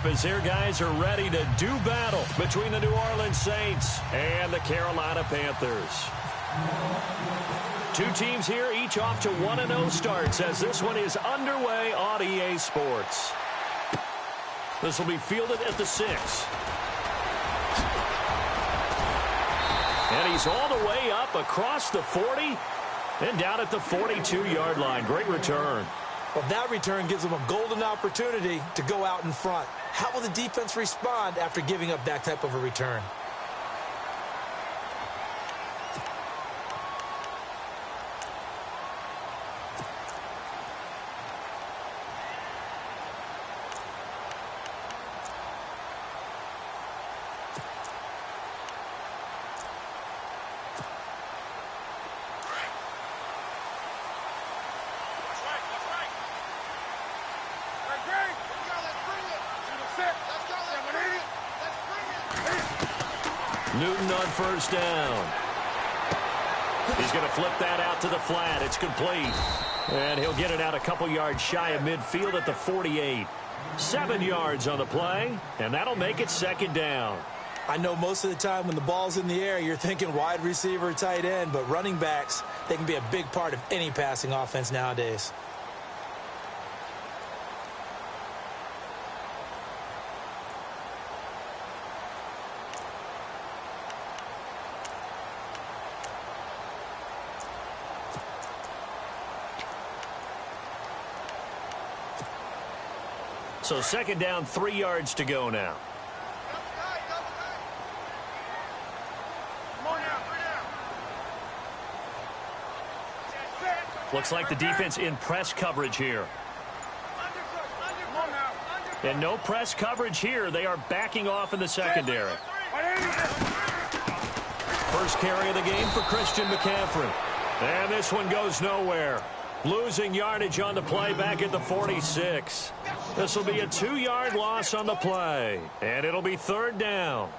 as their guys are ready to do battle between the New Orleans Saints and the Carolina Panthers. Two teams here, each off to 1-0 starts as this one is underway on EA Sports. This will be fielded at the 6. And he's all the way up across the 40 and down at the 42-yard line. Great return. Well, that return gives them a golden opportunity to go out in front. How will the defense respond after giving up that type of a return? Newton on first down. He's going to flip that out to the flat. It's complete. And he'll get it out a couple yards shy of midfield at the 48. 7 yards on the play, and that'll make it second down. I know most of the time when the ball's in the air, you're thinking wide receiver, tight end, but running backs, they can be a big part of any passing offense nowadays. So second down, 3 yards to go now. Looks like the defense in press coverage here. And no press coverage here. They are backing off in the secondary. First carry of the game for Christian McCaffrey. And this one goes nowhere. Losing yardage on the play back at the 46. This will be a 2-yard loss on the play. And it'll be third down.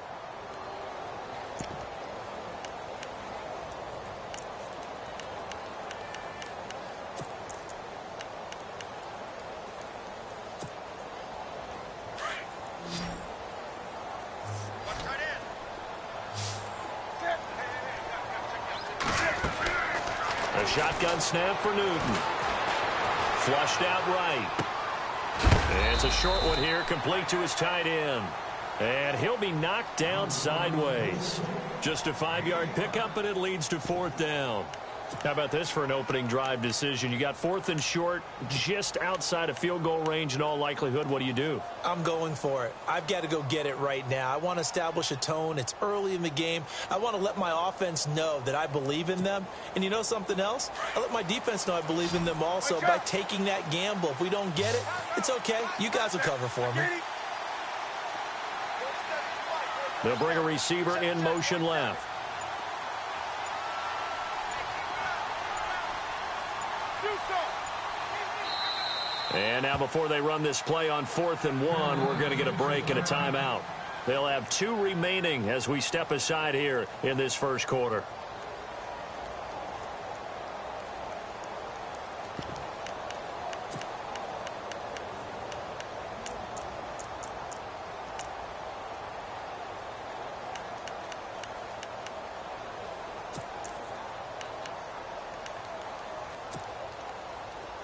A shotgun snap for Newton. Flushed out right. And it's a short one here, complete to his tight end. And he'll be knocked down sideways. Just a 5-yard pickup, and it leads to fourth down. How about this for an opening drive decision? You got fourth and short, just outside of field goal range in all likelihood. What do you do? I'm going for it. I've got to go get it right now. I want to establish a tone. It's early in the game. I want to let my offense know that I believe in them. And you know something else? I let my defense know I believe in them also by taking that gamble. If we don't get it, it's okay. You guys will cover for me. They'll bring a receiver in motion left. And now before they run this play on 4th and 1, we're going to get a break and a timeout. They'll have 2 remaining as we step aside here in this first quarter.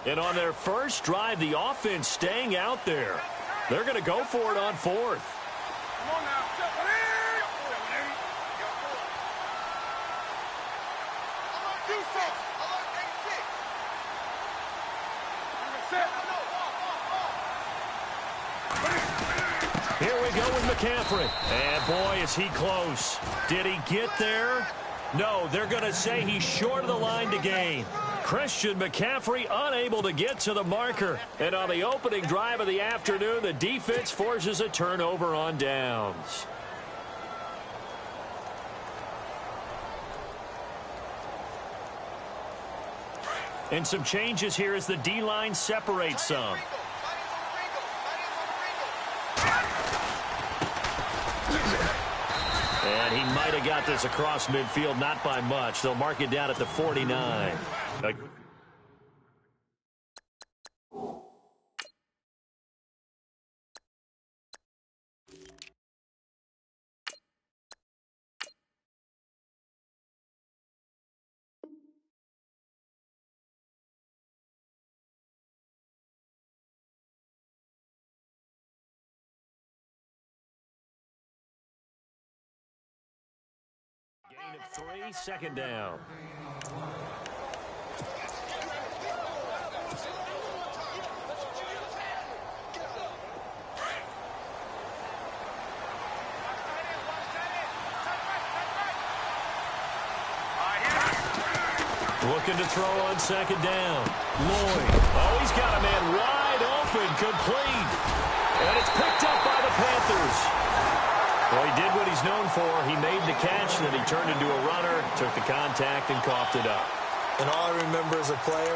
And on their first drive, the offense staying out there. They're going to go for it on 4th. Here we go with McCaffrey. And boy, is he close. Did he get there? No, they're going to say he's short of the line to gain. Christian McCaffrey unable to get to the marker. And on the opening drive of the afternoon, the defense forces a turnover on downs. And some changes here as the D-line separates some. And he might have got this across midfield, not by much. They'll mark it down at the 49. Gain of 3, second down. Looking to throw on second down. Lloyd. Oh, he's got a man wide open, complete. And it's picked up by the Panthers. Well, he did what he's known for. He made the catch, then he turned into a runner, took the contact, and coughed it up. And all I remember as a player,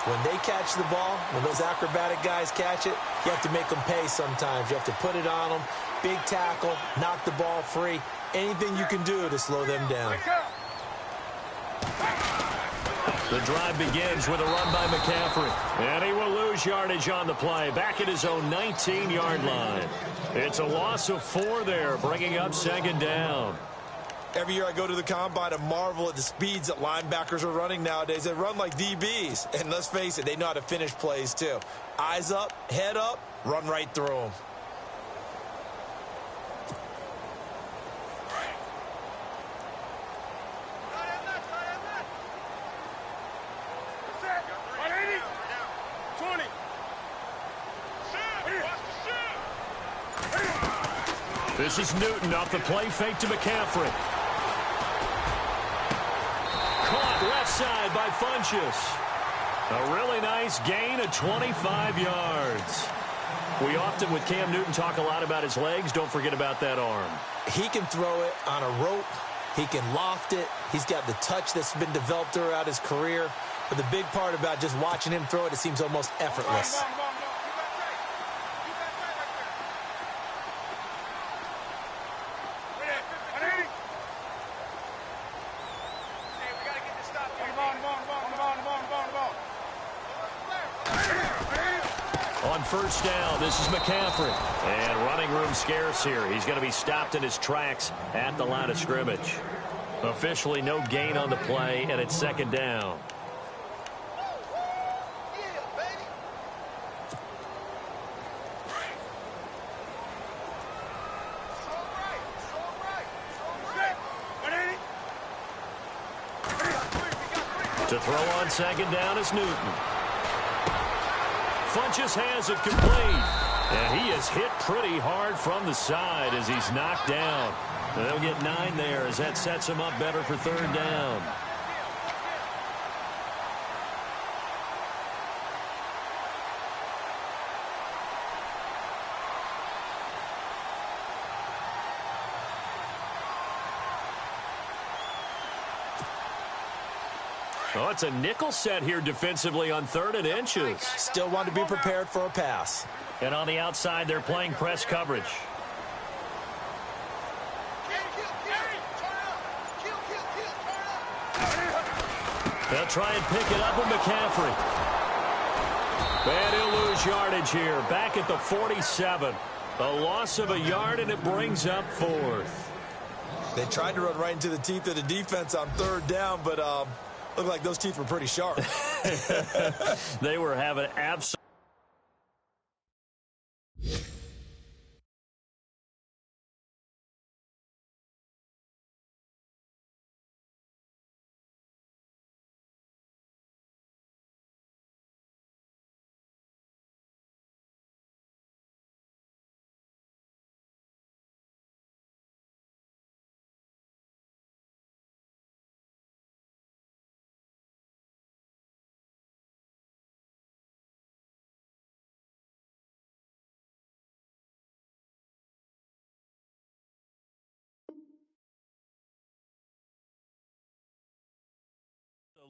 when they catch the ball, when those acrobatic guys catch it, you have to make them pay sometimes. You have to put it on them, big tackle, knock the ball free, anything you can do to slow them down. The drive begins with a run by McCaffrey. And he will lose yardage on the play, back at his own 19-yard line. It's a loss of 4 there, bringing up second down. Every year I go to the combine and marvel at the speeds that linebackers are running nowadays. They run like DBs. And let's face it, they know how to finish plays too. Eyes up, head up, run right through them. This is Newton off the play fake to McCaffrey. Caught left side by Funchess. A really nice gain of 25 yards. We often, with Cam Newton, talk a lot about his legs. Don't forget about that arm. He can throw it on a rope. He can loft it. He's got the touch that's been developed throughout his career. But the big part about just watching him throw it, it seems almost effortless. On first down, this is McCaffrey. And running room scarce here. He's going to be stopped in his tracks at the line of scrimmage. Officially no gain on the play, and it's second down. To throw on second down is Newton. Funchess has it complete. And he is hit pretty hard from the side as he's knocked down. And they'll get 9 there as that sets him up better for third down. Oh, it's a nickel set here defensively on 3rd and inches. Still want to be prepared for a pass. And on the outside, they're playing press coverage. They'll try and pick it up with McCaffrey. And he'll lose yardage here. Back at the 47. A loss of a yard, and it brings up 4th. They tried to run right into the teeth of the defense on 3rd down, but looked like those teeth were pretty sharp. They were having absolute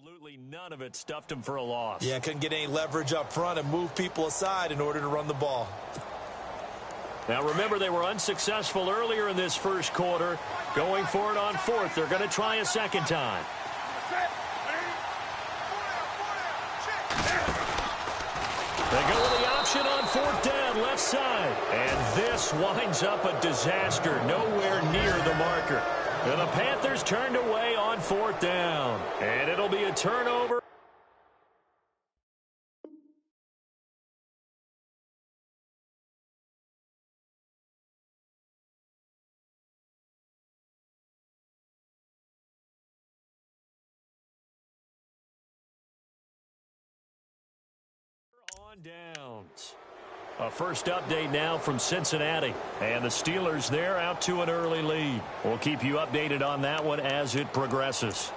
absolutely none of it stuffed him for a loss. Yeah, couldn't get any leverage up front and move people aside in order to run the ball. Now, remember, they were unsuccessful earlier in this first quarter. Going for it on 4th. They're going to try a second time. They go with the option on 4th down, left side. And this winds up a disaster, nowhere near the marker. And the Panthers turned away on 4th down. And it'll be a turnover. downs. A first update now from Cincinnati. And the Steelers there out to an early lead. We'll keep you updated on that one as it progresses.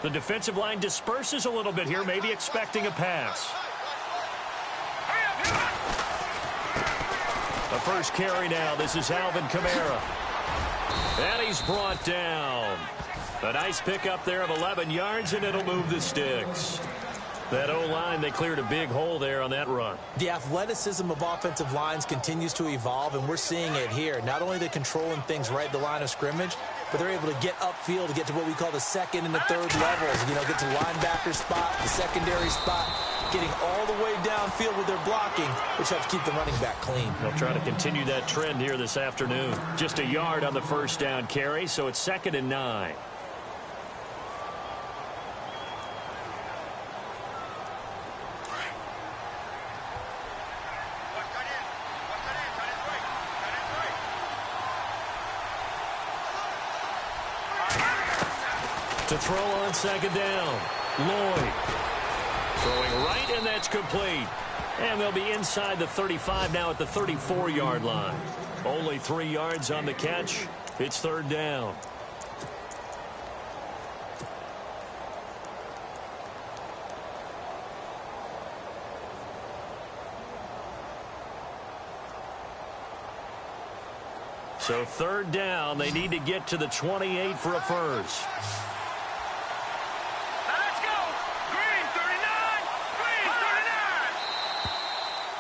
The defensive line disperses a little bit here, maybe expecting a pass. The first carry now. This is Alvin Kamara. And he's brought down. A nice pickup there of 11 yards, and it'll move the sticks. That O-line, they cleared a big hole there on that run. The athleticism of offensive lines continues to evolve, and we're seeing it here. Not only they're controlling things right at the line of scrimmage, but they're able to get upfield to get to what we call the second and the third levels. You know, get to linebacker spot, the secondary spot, getting all the way downfield with their blocking, which helps keep the running back clean. They'll try to continue that trend here this afternoon. Just a yard on the first down carry, so it's 2nd and 9. To throw on 2nd down, Lloyd. Throwing right, and that's complete. And they'll be inside the 35 now at the 34-yard line. Only 3 yards on the catch. It's 3rd down. So 3rd down, they need to get to the 28 for a first.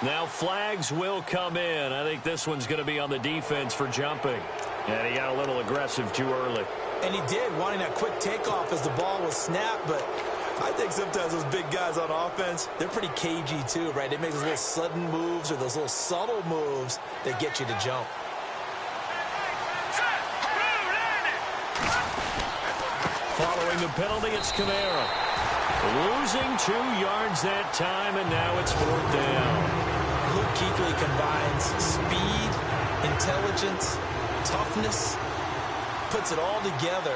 Now flags will come in. I think this one's going to be on the defense for jumping. And he got a little aggressive too early. And he did, wanting that quick takeoff as the ball was snapped. But I think sometimes those big guys on offense, they're pretty cagey too, right? They make those little sudden moves or those little subtle moves that get you to jump. Following the penalty, it's Kamara. Losing 2 yards that time, and now it's 4th down. Luke Kuechly combines speed, intelligence, toughness, puts it all together.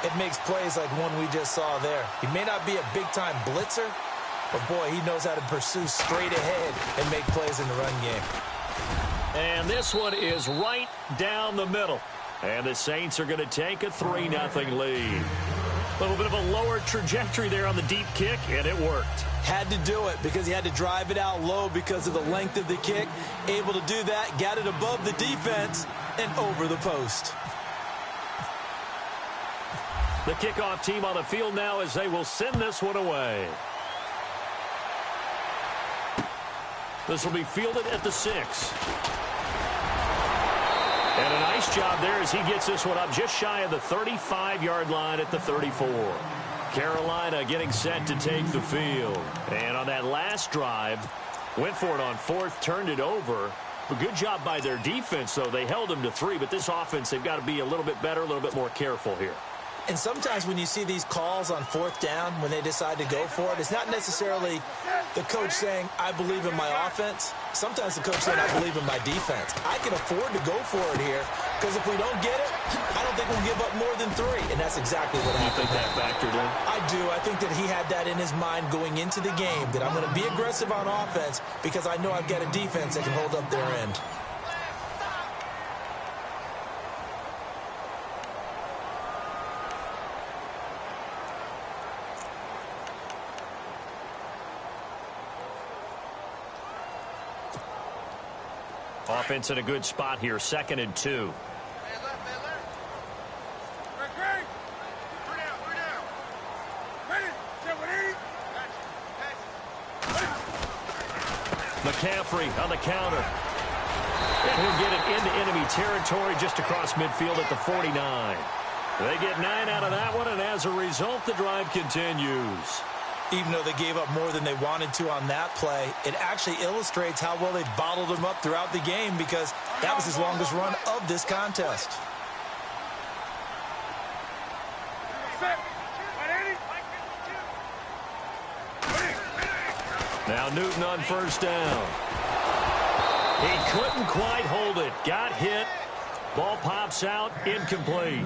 It makes plays like one we just saw there. He may not be a big-time blitzer, but, boy, he knows how to pursue straight ahead and make plays in the run game. And this one is right down the middle. And the Saints are going to take a 3-0 lead. A little bit of a lower trajectory there on the deep kick, and it worked. Had to do it because he had to drive it out low because of the length of the kick. Able to do that, got it above the defense, and over the post. The kickoff team on the field now as they will send this one away. This will be fielded at the 6. And a nice job there as he gets this one up just shy of the 35-yard line at the 34. Carolina getting set to take the field. And on that last drive, went for it on 4th, turned it over. A good job by their defense, though. They held them to 3, but this offense, they've got to be a little bit better, a little bit more careful here. And sometimes when you see these calls on 4th down, when they decide to go for it, it's not necessarily the coach saying, I believe in my offense. Sometimes the coach saying, I believe in my defense. I can afford to go for it here because if we don't get it, I don't think we'll give up more than 3. And that's exactly what happened. You think that factored in? I do. I think that he had that in his mind going into the game, that I'm going to be aggressive on offense because I know I've got a defense that can hold up their end. Offense in a good spot here, 2nd and 2. McCaffrey on the counter. And he'll get it into enemy territory just across midfield at the 49. They get 9 out of that one, and as a result, the drive continues. Even though they gave up more than they wanted to on that play, it actually illustrates how well they bottled him up throughout the game because that was his longest run of this contest. Now Newton on 1st down. He couldn't quite hold it. Got hit, Ball pops out, incomplete.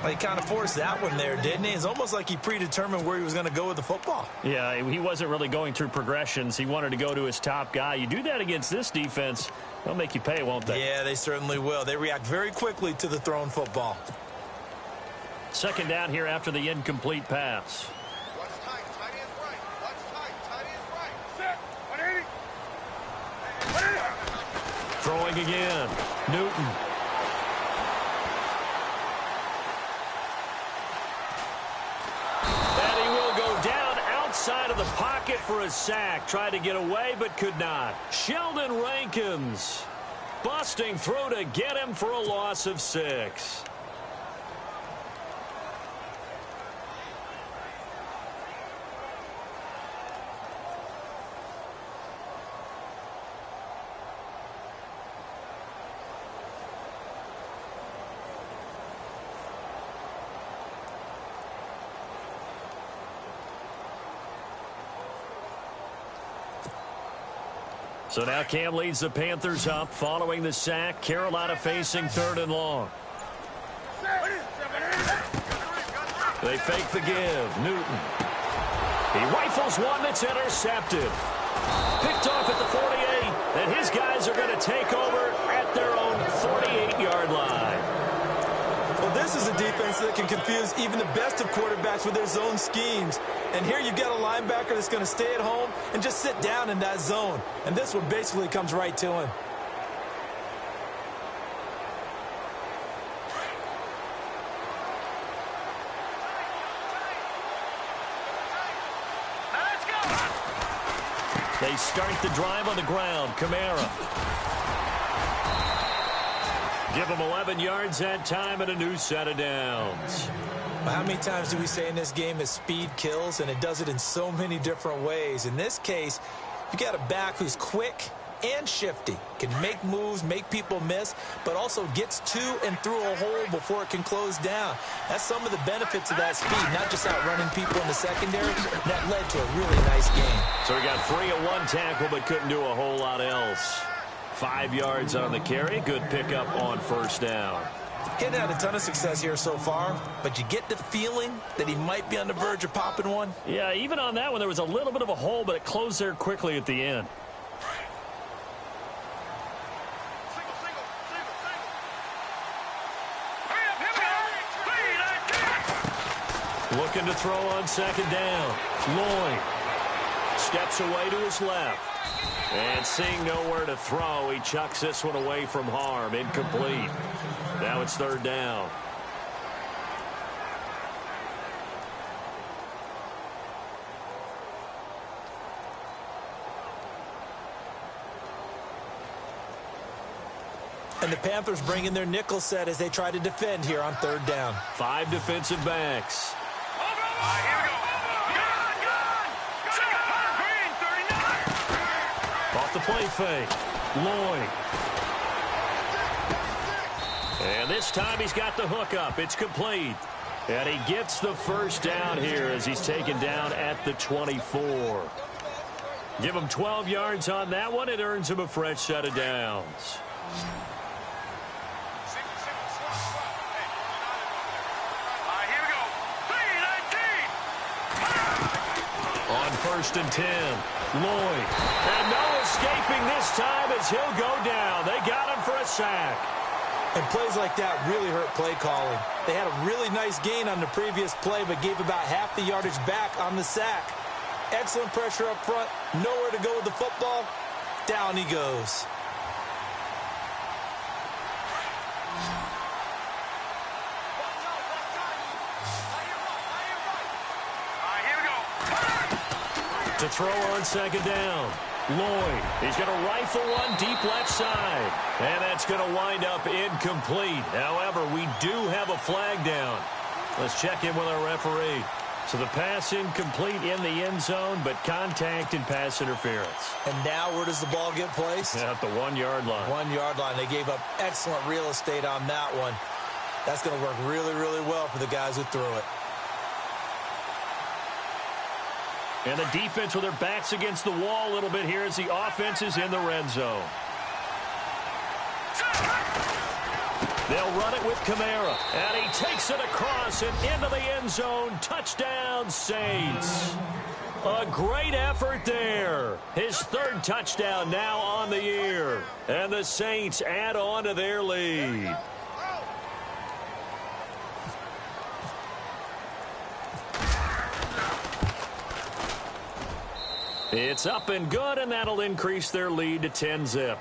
Well, he kind of forced that one there, didn't he? It's almost like he predetermined where he was going to go with the football. Yeah, he wasn't really going through progressions. He wanted to go to his top guy. You do that against this defense, they'll make you pay, won't they? Yeah, they certainly will. They react very quickly to the thrown football. Second down here after the incomplete pass. Watch tight. Tight end's right. Watch tight. Tight end's right. Set. 180. Throwing again. Newton. And he will go down outside of the pocket for a sack. Tried to get away, but could not. Sheldon Rankins busting through to get him for a loss of 6. So now Cam leads the Panthers up following the sack. Carolina facing 3rd and long. They fake the give. Newton. He rifles one that's intercepted. Picked off at the 48. And his guys are going to take over at their own 48-yard line. Well, this is a defense that can confuse even the best of quarterbacks with their zone schemes. And here you've got a linebacker that's going to stay at home and just sit down in that zone. And this one basically comes right to him. They start the drive on the ground. Kamara. Give them 11 yards that time and a new set of downs. Well, how many times do we say in this game that speed kills, and it does it in so many different ways? In this case, you got a back who's quick and shifty, can make moves, make people miss, but also gets to and through a hole before it can close down. That's some of the benefits of that speed, not just outrunning people in the secondary. That led to a really nice game. So he got free of one tackle, but couldn't do a whole lot else. 5 yards on the carry. Good pickup on first down. He hadn't had a ton of success here so far, but you get the feeling that he might be on the verge of popping one. Yeah, even on that one, there was a little bit of a hole, but it closed there quickly at the end. Looking to throw on second down. Lloyd steps away to his left. And seeing nowhere to throw, he chucks this one away from harm. Incomplete. Now it's 3rd down. And the Panthers bring in their nickel set as they try to defend here on 3rd down. 5 defensive backs. Off the play fake. Lloyd. And this time he's got the hook up. It's complete. And he gets the first down here as he's taken down at the 24. Give him 12 yards on that one. It earns him a fresh set of downs. On 1st and 10, Lloyd. And no escaping this time as he'll go down. They got him for a sack. And plays like that really hurt play calling. They had a really nice gain on the previous play, but gave about half the yardage back on the sack. Excellent pressure up front. Nowhere to go with the football. Down he goes. To throw on second down. Lloyd. He's going to rifle one deep left side. And that's going to wind up incomplete. However, we do have a flag down. Let's check in with our referee. So the pass incomplete in the end zone, but contact and pass interference. And now where does the ball get placed? At the 1-yard line. 1-yard line. They gave up excellent real estate on that one. That's going to work really, really well for the guys who threw it. And the defense with their backs against the wall a little bit here as the offense is in the red zone. They'll run it with Kamara. And he takes it across and into the end zone. Touchdown, Saints. A great effort there. His third touchdown now on the year. And the Saints add on to their lead. It's up and good, and that'll increase their lead to 10-zip.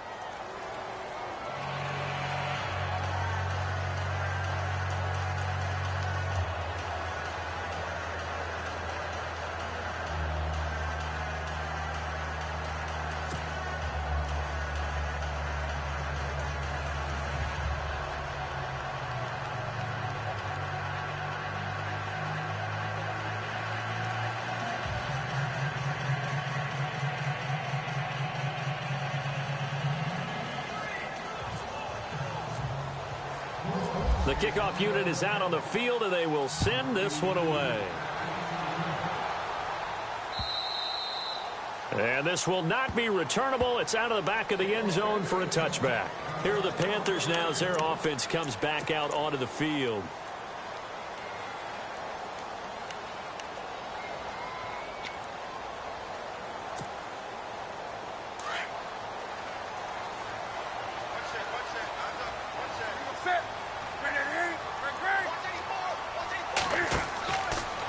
The kickoff unit is out on the field, and they will send this one away. And this will not be returnable. It's out of the back of the end zone for a touchback. Here are the Panthers now as their offense comes back out onto the field.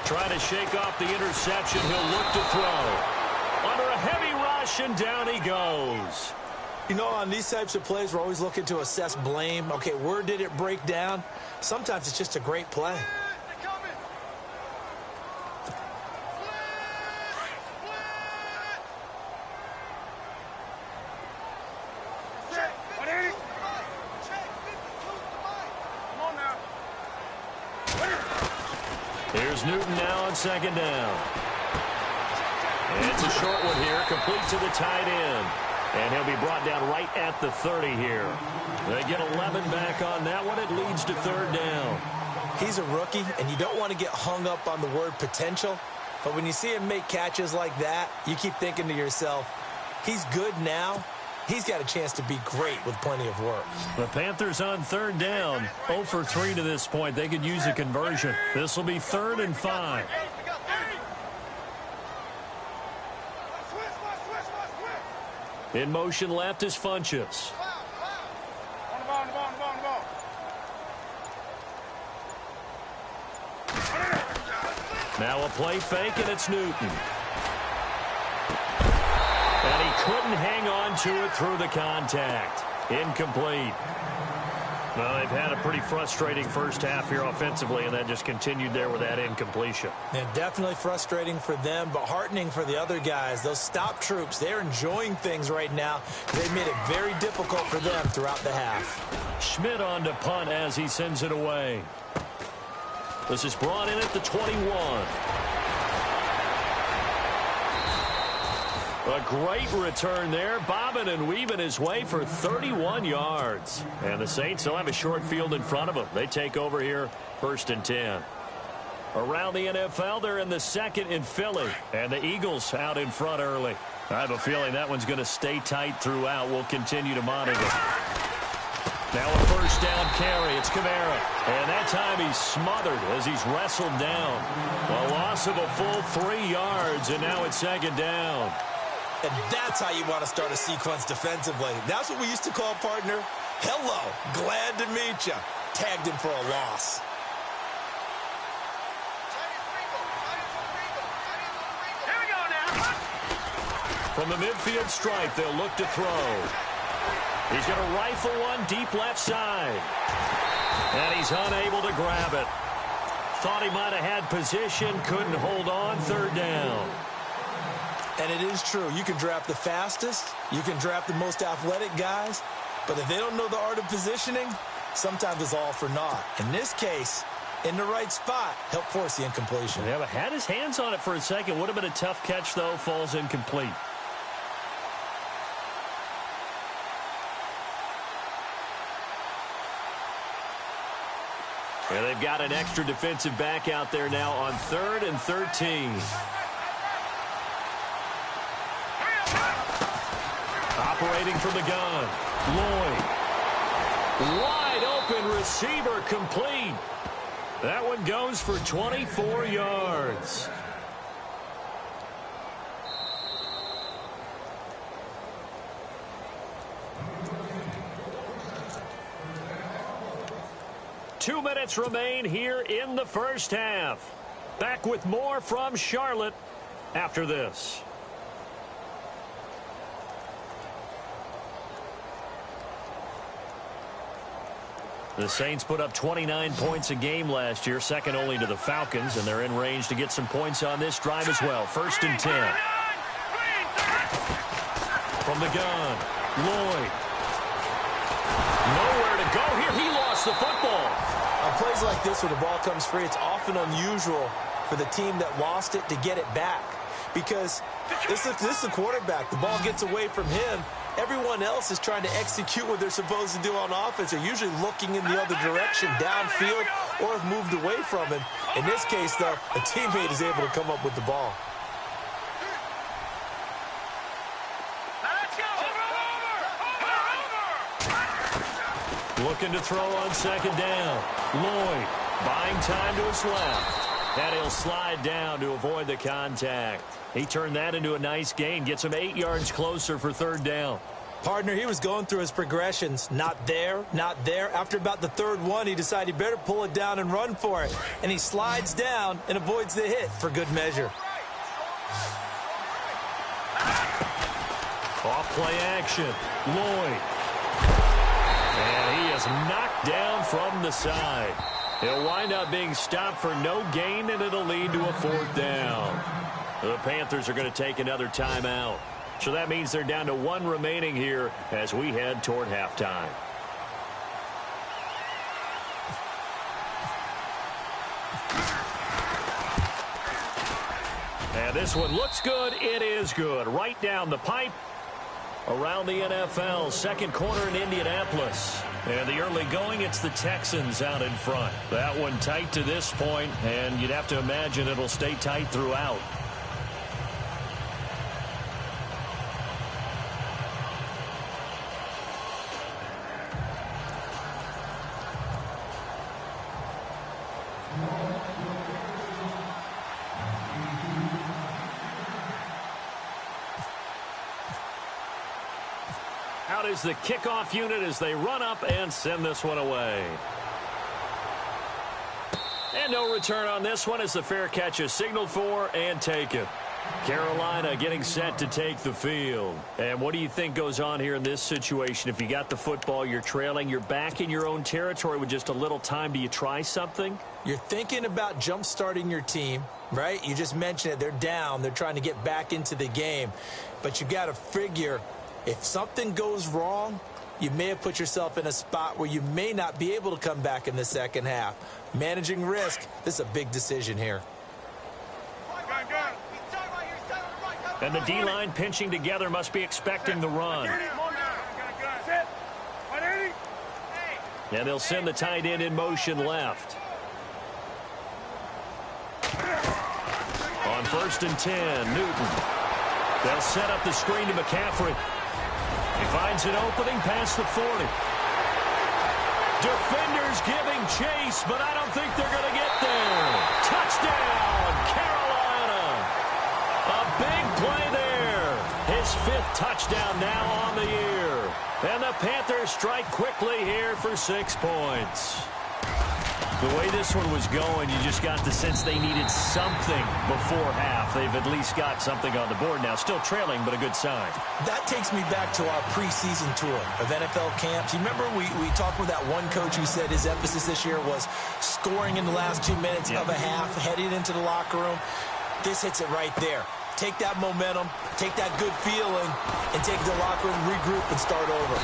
Trying to shake off the interception. He'll look to throw. Under a heavy rush, and down he goes. You know, on these types of plays, we're always looking to assess blame. Okay, where did it break down? Sometimes it's just a great play. Here's Newton now on second down. And it's a short one here, complete to the tight end. And he'll be brought down right at the 30 here. They get 11 back on that one. It leads to third down. He's a rookie, and you don't want to get hung up on the word potential. But when you see him make catches like that, you keep thinking to yourself, he's good now. He's got a chance to be great with plenty of work. The Panthers on third down. 0 for 3 to this point. They could use a conversion. This will be 3rd and 5. In motion left is Funchess. Now a play fake, and it's Newton. And he couldn't hang on to it through the contact. Incomplete. Well, they've had a pretty frustrating first half here offensively, and that just continued there with that incompletion. Yeah, definitely frustrating for them, but heartening for the other guys. Those stop troops, they're enjoying things right now. They made it very difficult for them throughout the half. Schmidt on to punt as he sends it away. This is brought in at the 21. A great return there, bobbing and weaving his way for 31 yards. And the Saints will have a short field in front of them. They take over here, 1st and 10. Around the NFL, they're in the 2nd in Philly. And the Eagles out in front early. I have a feeling that one's going to stay tight throughout. We'll continue to monitor. Now a first down carry. It's Kamara. And that time he's smothered as he's wrestled down. A loss of a full 3 yards, and now it's 2nd down. And that's how you want to start a sequence defensively. That's what we used to call, partner, hello, glad to meet you. Tagged him for a loss. Here we go now. From the midfield stripe, they'll look to throw. He's going to rifle one deep left side. And he's unable to grab it. Thought he might have had position, couldn't hold on, 3rd down. And it is true. You can draft the fastest. You can draft the most athletic guys. But if they don't know the art of positioning, sometimes it's all for naught. In this case, in the right spot, help force the incompletion. Yeah, but had his hands on it for a second. Would have been a tough catch, though. Falls incomplete. And they've got an extra defensive back out there now on 3rd and 13. Operating from the gun, Lloyd. Wide open. open receiver complete. That one goes for 24 yards. Two minutes remain here in the first half. Back with more from Charlotte after this. The Saints put up 29 points a game last year, second only to the Falcons, and they're in range to get some points on this drive as well. 1st and 10. From the gun, Lloyd. Nowhere to go here. He lost the football. On plays like this where the ball comes free, it's often unusual for the team that lost it to get it back. Because this is the quarterback. The ball gets away from him. Everyone else is trying to execute what they're supposed to do on offense. They're usually looking in the other direction, downfield, or have moved away from him. In this case, though, a teammate is able to come up with the ball. Looking to throw on 2nd down. Lloyd buying time to his left. And he'll slide down to avoid the contact. He turned that into a nice gain. Gets him 8 yards closer for 3rd down. Partner, he was going through his progressions. Not there, not there. After about the 3rd one, he decided he better pull it down and run for it. And he slides down and avoids the hit for good measure. Off play action. Lloyd. And he is knocked down from the side. He'll wind up being stopped for no gain, and it'll lead to a 4th down. The Panthers are going to take another timeout. So that means they're down to 1 remaining here as we head toward halftime. And this one looks good. It is good. Right down the pipe. Around the NFL, 2nd quarter in Indianapolis. And the early going, it's the Texans out in front. That one tight to this point, and you'd have to imagine it'll stay tight throughout. Out is the kickoff unit as they run up and send this one away. And no return on this one as the fair catch is signaled for and taken. Carolina getting set to take the field. And what do you think goes on here in this situation? If you got the football, you're trailing, you're back in your own territory with just a little time. Do you try something? You're thinking about jump-starting your team, right? You just mentioned it. They're down. They're trying to get back into the game. But you got to figure if something goes wrong, you may have put yourself in a spot where you may not be able to come back in the second half. Managing risk, this is a big decision here. And the D-line pinching together must be expecting the run. And they'll send the tight end in motion left. On 1st and 10, Newton. They'll set up the screen to McCaffrey. He finds an opening past the 40. Defenders giving chase, but I don't think they're going to get there. Touchdown, Carolina. A big play there. His 5th touchdown now on the year. And the Panthers strike quickly here for 6 points. The way this one was going, you just got the sense they needed something before half. They've at least got something on the board now. Still trailing, but a good sign. That takes me back to our preseason tour of NFL camps. You remember we talked with that one coach who said his emphasis this year was scoring in the last 2 minutes of a half, heading into the locker room. This hits it right there. Take that momentum, take that good feeling, and take the locker room, regroup, and start over.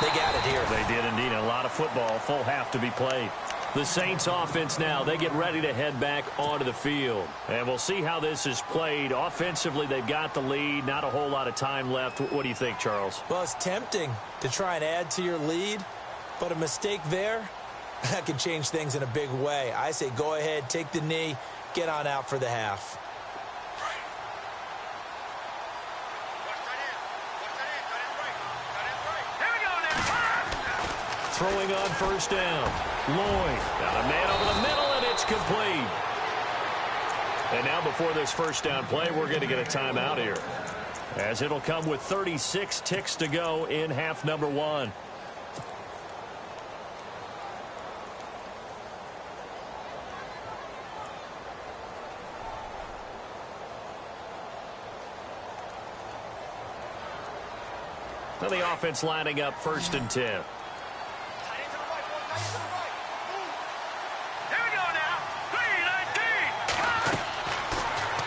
They got it here. They did indeed. A lot of football, full half to be played. The Saints offense now, they get ready to head back onto the field. And we'll see how this is played. Offensively, they've got the lead. Not a whole lot of time left. What do you think, Charles? Well, it's tempting to try and add to your lead, but a mistake there, that can change things in a big way. I say go ahead, take the knee, get on out for the half. Throwing on first down. Lloyd got a man over the middle, and it's complete. And now before this first down play, we're going to get a timeout here, as it'll come with 36 ticks to go in half number one. Now the offense lining up 1st and 10.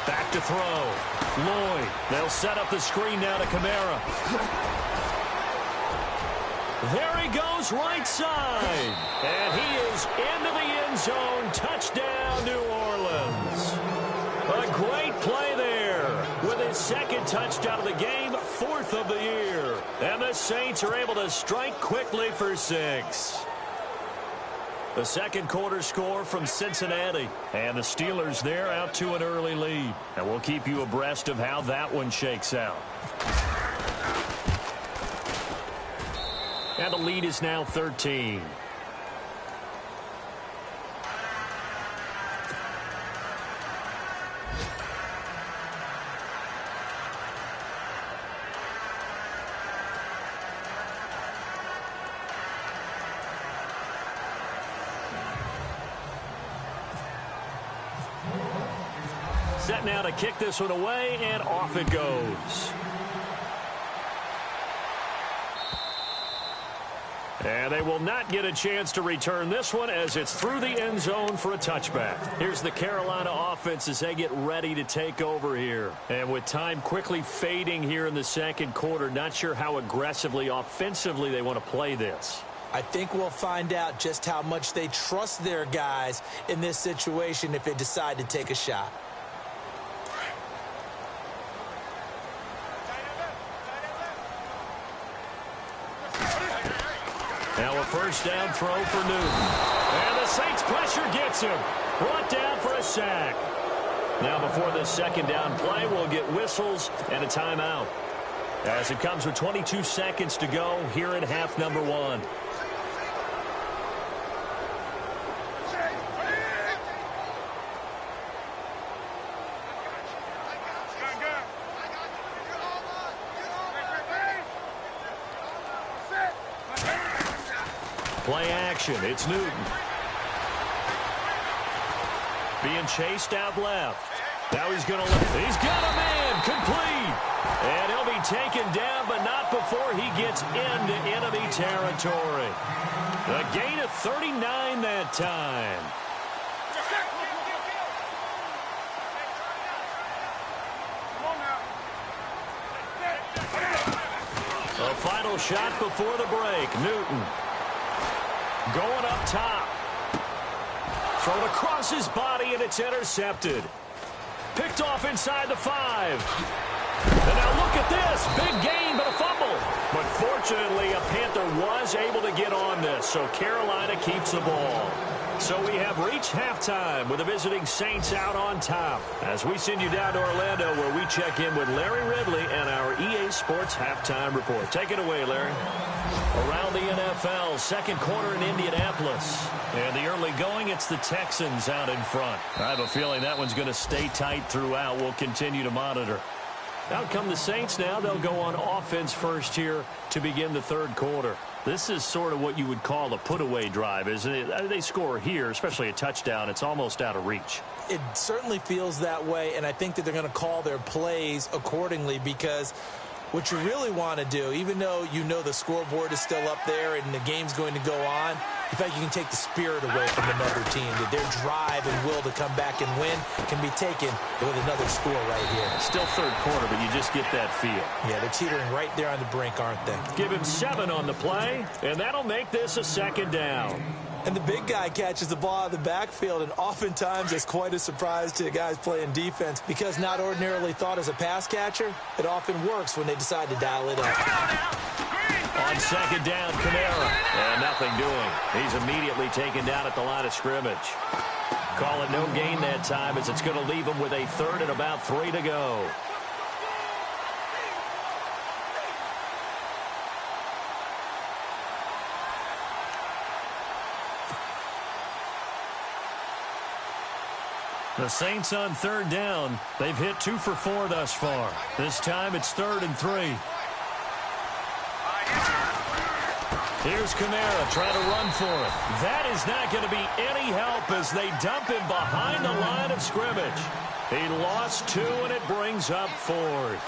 Back to throw. Lloyd. They'll set up the screen now to Kamara. There he goes right side. And he is into the end zone. Touchdown, New Orleans. A great play there with his 2nd touchdown of the game, 4th of the year. And the Saints are able to strike quickly for 6. The 2nd quarter score from Cincinnati. And the Steelers there out to an early lead. And we'll keep you abreast of how that one shakes out. And the lead is now 13. Set now to kick this one away, and off it goes. And they will not get a chance to return this one as it's through the end zone for a touchback. Here's the Carolina offense as they get ready to take over here. And with time quickly fading here in the 2nd quarter, not sure how aggressively, offensively they want to play this. I think we'll find out just how much they trust their guys in this situation if they decide to take a shot. Now a first down throw for Newton. And the Saints pressure gets him. Brought down for a sack. Now before this 2nd down play, we'll get whistles and a timeout, as it comes with 22 seconds to go here in half number one. Play action. It's Newton. Being chased out left. Now he's going to let. He's got a man. Complete. And he'll be taken down, but not before he gets into enemy territory. A gain of 39 that time. A final shot before the break. Newton. Going up top. Thrown across his body, and it's intercepted. Picked off inside the 5. And now look at this. Big gain, but a fumble. But fortunately, a Panther was able to get on this, so Carolina keeps the ball. So we have reached halftime with the visiting Saints out on top, as we send you down to Orlando, where we check in with Larry Ridley and our EA Sports Halftime Report. Take it away, Larry. Around the NFL, 2nd quarter in Indianapolis. And the early going, it's the Texans out in front. I have a feeling that one's going to stay tight throughout. We'll continue to monitor. Out come the Saints now. They'll go on offense first here to begin the 3rd quarter. This is sort of what you would call a put-away drive, isn't it? They score here, especially a touchdown. It's almost out of reach. It certainly feels that way, and I think that they're going to call their plays accordingly, because what you really want to do, even though you know the scoreboard is still up there and the game's going to go on, in fact, you can take the spirit away from another team. That their drive and will to come back and win can be taken with another score right here. Still 3rd quarter, but you just get that feel. Yeah, they're teetering right there on the brink, aren't they? Give him 7 on the play, and that'll make this a 2nd down. And the big guy catches the ball out of the backfield, and oftentimes it's quite a surprise to the guys playing defense, because not ordinarily thought as a pass catcher, it often works when they decide to dial it up. On 2nd down, Kamara. And nothing doing. He's immediately taken down at the line of scrimmage. Call it no gain that time, as it's going to leave him with a 3rd and about 3 to go. The Saints on third down. They've hit 2 for 4 thus far. This time it's 3rd and 3. Here's Kamara trying to run for it. That is not going to be any help as they dump him behind the line of scrimmage. He lost 2, and it brings up 4th.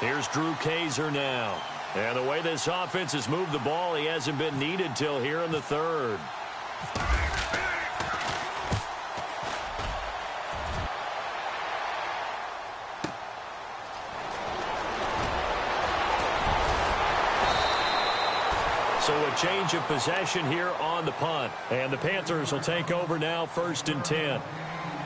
Here's Drew Kaiser now. And the way this offense has moved the ball, he hasn't been needed till here in the 3rd. So a change of possession here on the punt. And the Panthers will take over now, 1st and 10.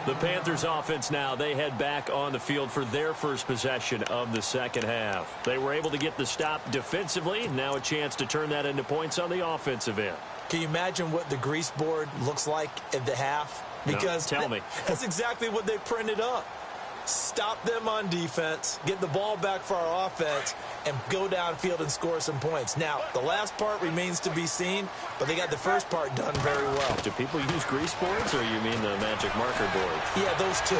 The Panthers offense now, they head back on the field for their first possession of the second half. They were able to get the stop defensively. Now a chance to turn that into points on the offensive end. Can you imagine what the grease board looks like at the half? Because no, tell me. That's exactly what they printed up. Stop them on defense, get the ball back for our offense, and go downfield and score some points. Now, the last part remains to be seen, but they got the first part done very well. Do people use grease boards, or you mean the magic marker board? Yeah, those two.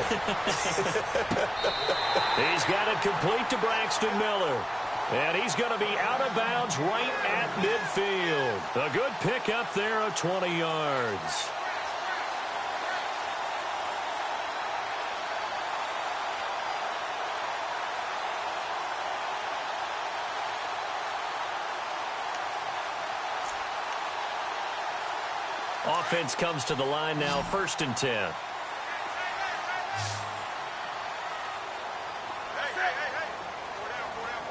He's got it complete to Braxton Miller. And he's going to be out of bounds right at midfield. A good pickup there of 20 yards. Offense comes to the line now, 1st and 10. Hey. Four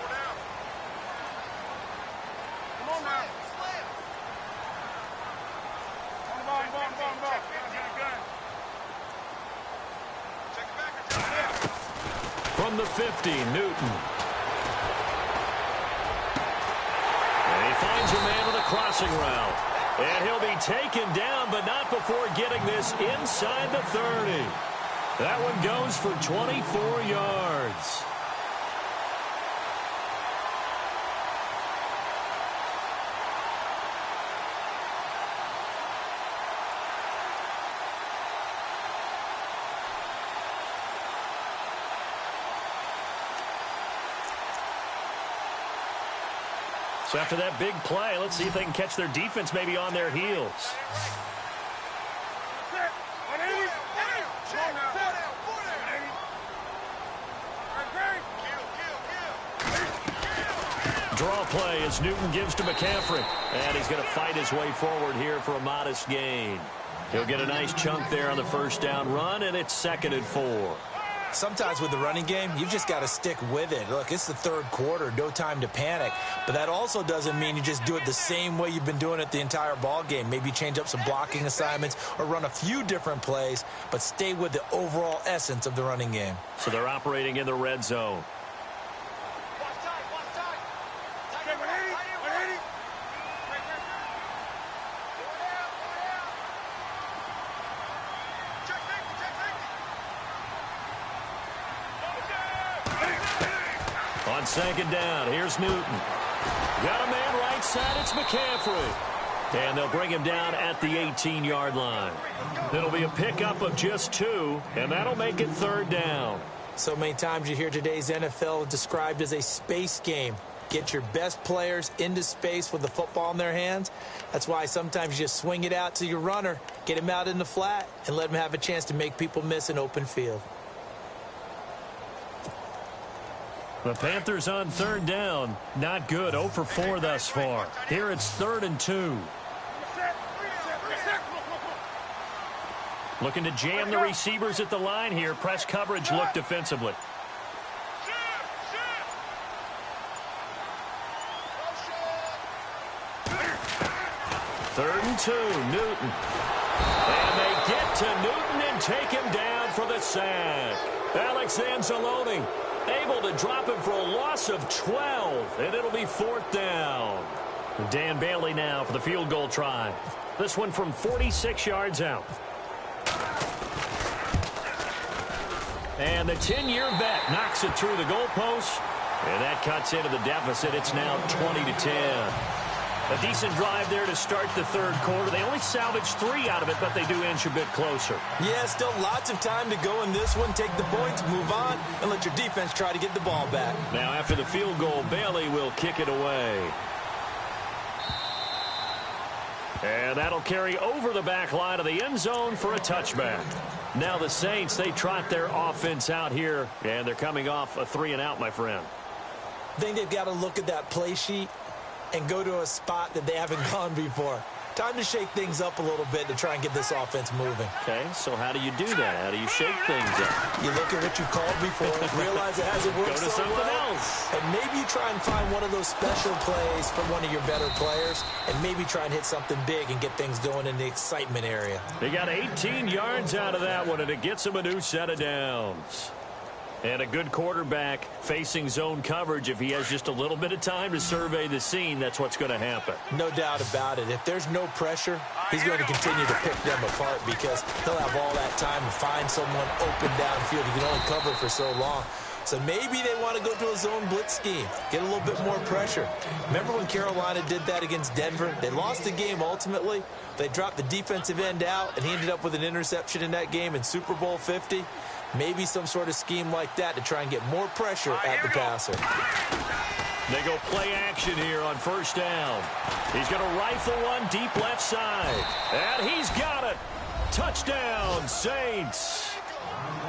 down. Come on now. Ball. Check it back. From the 50, Newton. And he finds a man with a crossing route. And he'll be taken down, but not before getting this inside the 30. That one goes for 24 yards. So after that big play, let's see if they can catch their defense maybe on their heels. Draw play as Newton gives to McCaffrey. And he's going to fight his way forward here for a modest gain. He'll get a nice chunk there on the first down run, and it's 2nd and 4. Sometimes with the running game, you've just got to stick with it. Look, it's the 3rd quarter, no time to panic. But that also doesn't mean you just do it the same way you've been doing it the entire ball game. Maybe change up some blocking assignments or run a few different plays, but stay with the overall essence of the running game. So they're operating in the red zone. On 2nd down, here's Newton. Got a man right side, it's McCaffrey. And they'll bring him down at the 18-yard line. It'll be a pickup of just 2, and that'll make it 3rd down. So many times you hear today's NFL described as a space game. Get your best players into space with the football in their hands. That's why sometimes you just swing it out to your runner, get him out in the flat, and let him have a chance to make people miss an open field. The Panthers on 3rd down. Not good. 0 for 4 thus far. Here it's 3rd and 2. Looking to jam the receivers at the line here. Press coverage look defensively. 3rd and 2. Newton. And they get to Newton and take him down for the sack. Alex Anzalone able to drop him for a loss of 12, and it'll be 4th down. Dan Bailey now for the field goal try. This one from 46 yards out. And the 10-year vet knocks it through the goalpost. And that cuts into the deficit. It's now 20-10. A decent drive there to start the third quarter. They only salvaged 3 out of it, but they do inch a bit closer. Yeah, still lots of time to go in this one. Take the points, move on, and let your defense try to get the ball back. Now, after the field goal, Bailey will kick it away. And that'll carry over the back line of the end zone for a touchback. Now the Saints, they trot their offense out here, and they're coming off a 3-and-out, my friend. I think they've got to look at that play sheet and go to a spot that they haven't gone before. Time to shake things up a little bit to try and get this offense moving. Okay, so how do you do that? How do you shake things up? You look at what you've called before, realize it hasn't worked Go to so something well, else. and maybe you try and find one of those special plays from one of your better players, and maybe try and hit something big and get things going in the excitement area. They got 18 yards out of that one, and it gets them a new set of downs. And a good quarterback facing zone coverage, if he has just a little bit of time to survey the scene, that's what's going to happen. No doubt about it. If there's no pressure, he's going to continue to pick them apart because he'll have all that time to find someone open downfield. He can only cover for so long. So maybe they want to go to a zone blitz scheme, get a little bit more pressure. Remember when Carolina did that against Denver? They lost the game ultimately. They dropped the defensive end out, and he ended up with an interception in that game in Super Bowl 50. Maybe some sort of scheme like that to try and get more pressure at the passer. They go play action here on first down. He's going to rifle one deep left side. And he's got it. Touchdown, Saints.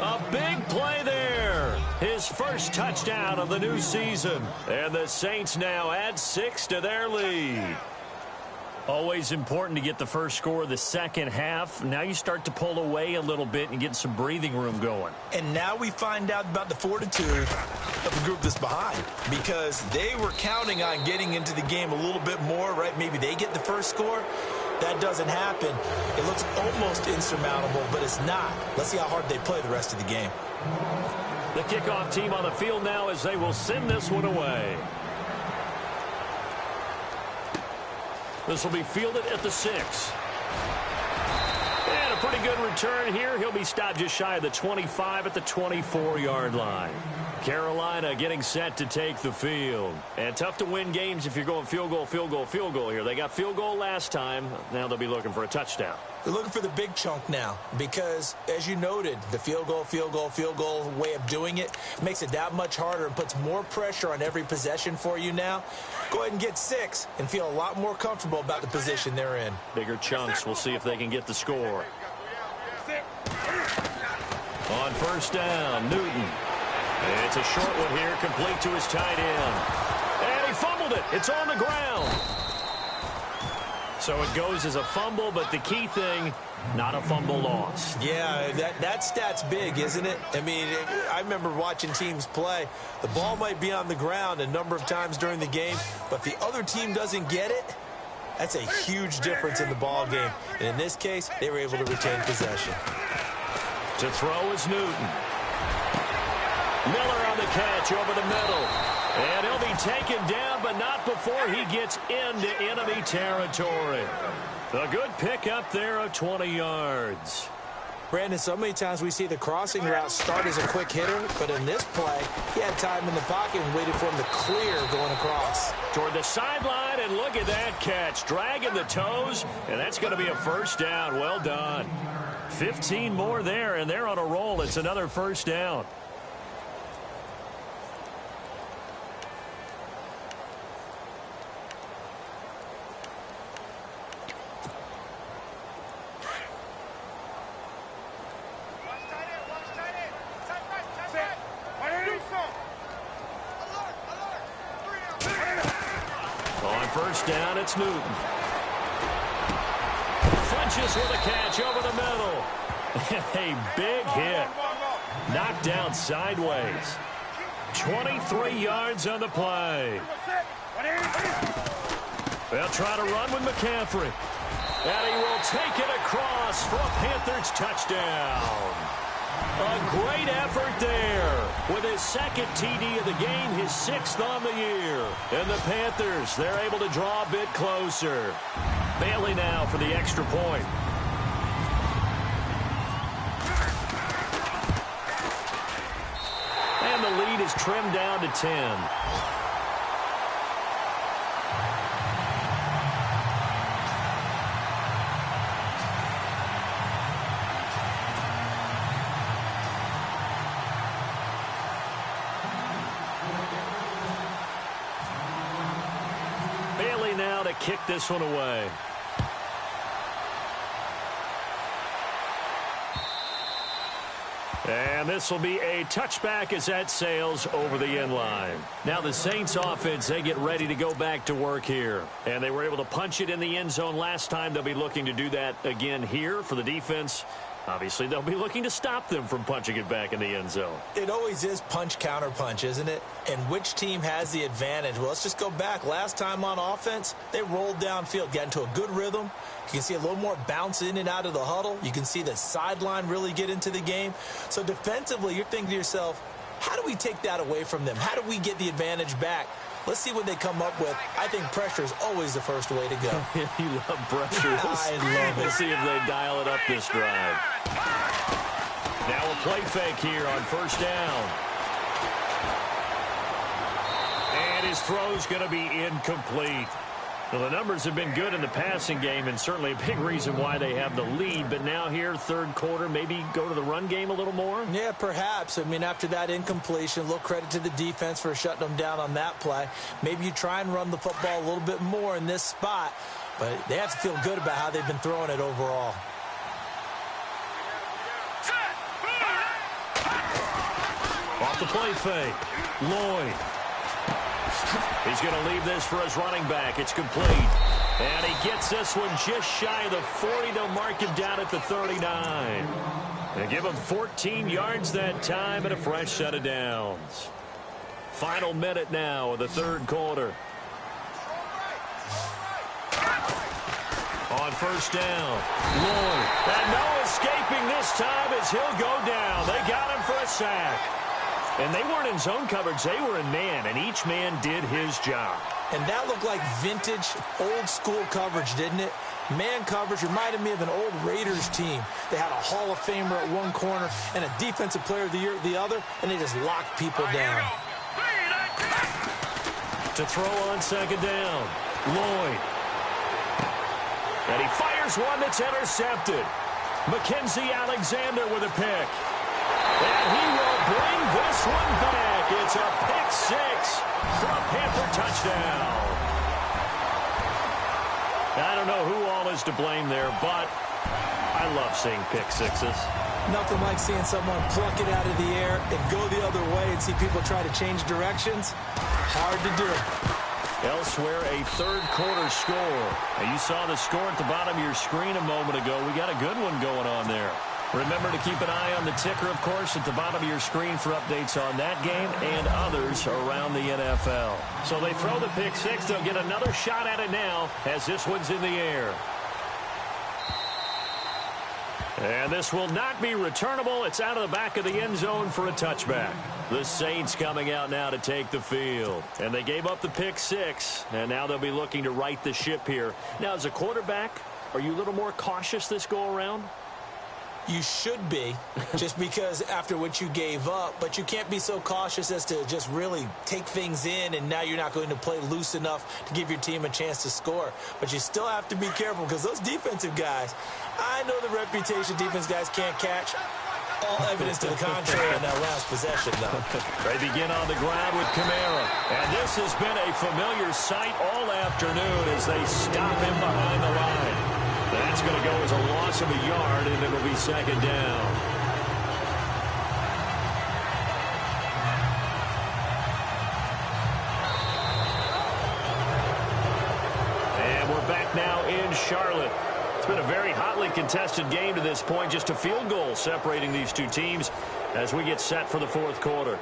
A big play there. His first touchdown of the new season. And the Saints now add 6 to their lead. Always important to get the first score of the second half. Now you start to pull away a little bit and get some breathing room going. And now we find out about the fortitude of the group that's behind, because they were counting on getting into the game a little bit more, right? Maybe they get the first score. That doesn't happen. It looks almost insurmountable, but it's not. Let's see how hard they play the rest of the game. The kickoff team on the field now as they will send this one away. This will be fielded at the 6. And a pretty good return here. He'll be stopped just shy of the 25 at the 24-yard line. Carolina getting set to take the field. And tough to win games if you're going field goal, field goal, field goal here. They got field goal last time. Now they'll be looking for a touchdown. They're looking for the big chunk now because, as you noted, the field goal way of doing it makes it that much harder and puts more pressure on every possession for you now. Go ahead and get 6 and feel a lot more comfortable about the position they're in. Bigger chunks. We'll see if they can get the score. On first down, Newton. It's a short one here, complete to his tight end. And he fumbled it. It's on the ground. So it goes as a fumble, but the key thing, not a fumble loss. Yeah, that stat's big, isn't it? I mean, I remember watching teams play. The ball might be on the ground a number of times during the game, but the other team doesn't get it. That's a huge difference in the ball game. And in this case, they were able to retain possession. To throw is Newton. Miller on the catch over the middle. And he'll be taken down, but not before he gets into enemy territory. A good pickup there of 20 yards. Brandon, so many times we see the crossing route start as a quick hitter, but in this play, he had time in the pocket and waited for him to clear going across. Toward the sideline, and look at that catch. Dragging the toes, and that's going to be a first down. Well done. 15 more there, and they're on a roll. It's another first down. First down, it's Newton. Funches with a catch over the middle. A big hit. Knocked down sideways. 23 yards on the play. They'll try to run with McCaffrey. And he will take it across for a Panthers touchdown. A great effort there with his second TD of the game, his 6th on the year. And the Panthers, they're able to draw a bit closer. Bailey now for the extra point. is trimmed down to 10. Bailey now to kick this one away. And this will be a touchback as that sails over the end line. Now the Saints offense, they get ready to go back to work here. And they were able to punch it in the end zone last time. They'll be looking to do that again here for the defense. Obviously, they'll be looking to stop them from punching it back in the end zone. It always is punch, counter punch, isn't it? And which team has the advantage? Well, let's just go back. Last time on offense, they rolled downfield, got into a good rhythm. You can see a little more bounce in and out of the huddle. You can see the sideline really get into the game. So defensively, you're thinking to yourself, how do we take that away from them? How do we get the advantage back? Let's see what they come up with. I think pressure is always the first way to go. You love pressure. I love it. Let's see if they dial it up this drive. Now a play fake here on first down. And his throw's going to be incomplete. Well, the numbers have been good in the passing game, and certainly a big reason why they have the lead. But now here, third quarter, maybe go to the run game a little more? Yeah, perhaps. I mean, after that incompletion, a little credit to the defense for shutting them down on that play. Maybe you try and run the football a little bit more in this spot. But they have to feel good about how they've been throwing it overall. Off the play fake. Lloyd. He's going to leave this for his running back. It's complete. And he gets this one just shy of the 40. They'll mark him down at the 39. They give him 14 yards that time and a fresh set of downs. Final minute now of the third quarter. On first down, Lloyd. And no escaping this time as he'll go down. They got him for a sack. And they weren't in zone coverage. They were in man, and each man did his job. And that looked like vintage, old-school coverage, didn't it? Man coverage reminded me of an old Raiders team. They had a Hall of Famer at one corner and a Defensive Player of the Year at the other, and they just locked people down. To throw on second down, Lloyd. And he fires one that's intercepted. Mackenzie Alexander with a pick. And he will bring this one back. It's a pick six for a Panther touchdown. I don't know who all is to blame there, but I love seeing pick sixes. Nothing like seeing someone pluck it out of the air and go the other way and see people try to change directions. Hard to do. Elsewhere, a third quarter score. Now, you saw the score at the bottom of your screen a moment ago. We got a good one going on there. Remember to keep an eye on the ticker, of course, at the bottom of your screen for updates on that game and others around the NFL. So they throw the pick six. They'll get another shot at it now as this one's in the air. And this will not be returnable. It's out of the back of the end zone for a touchback. The Saints coming out now to take the field. And they gave up the pick six. And now they'll be looking to right the ship here. Now, as a quarterback, are you a little more cautious this go-around? You should be, just because after what you gave up. But you can't be so cautious as to just really take things in, and now you're not going to play loose enough to give your team a chance to score. But you still have to be careful because those defensive guys, I know the reputation defense guys can't catch. All evidence to the contrary in that last possession, though. They begin on the ground with Kamara. And this has been a familiar sight all afternoon as they stop him behind the line. That's going to go as a loss of a yard, and it'll be second down. And we're back now in Charlotte. It's been a very hotly contested game to this point. Just a field goal separating these two teams as we get set for the fourth quarter.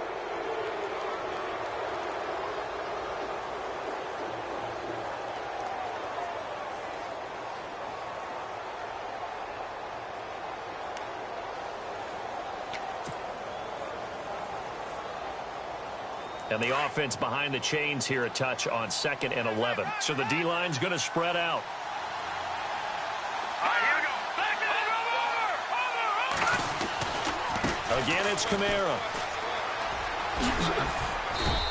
And the offense behind the chains here, a touch on 2nd and 11. So the D-line's going to spread out. Again, it's Kamara.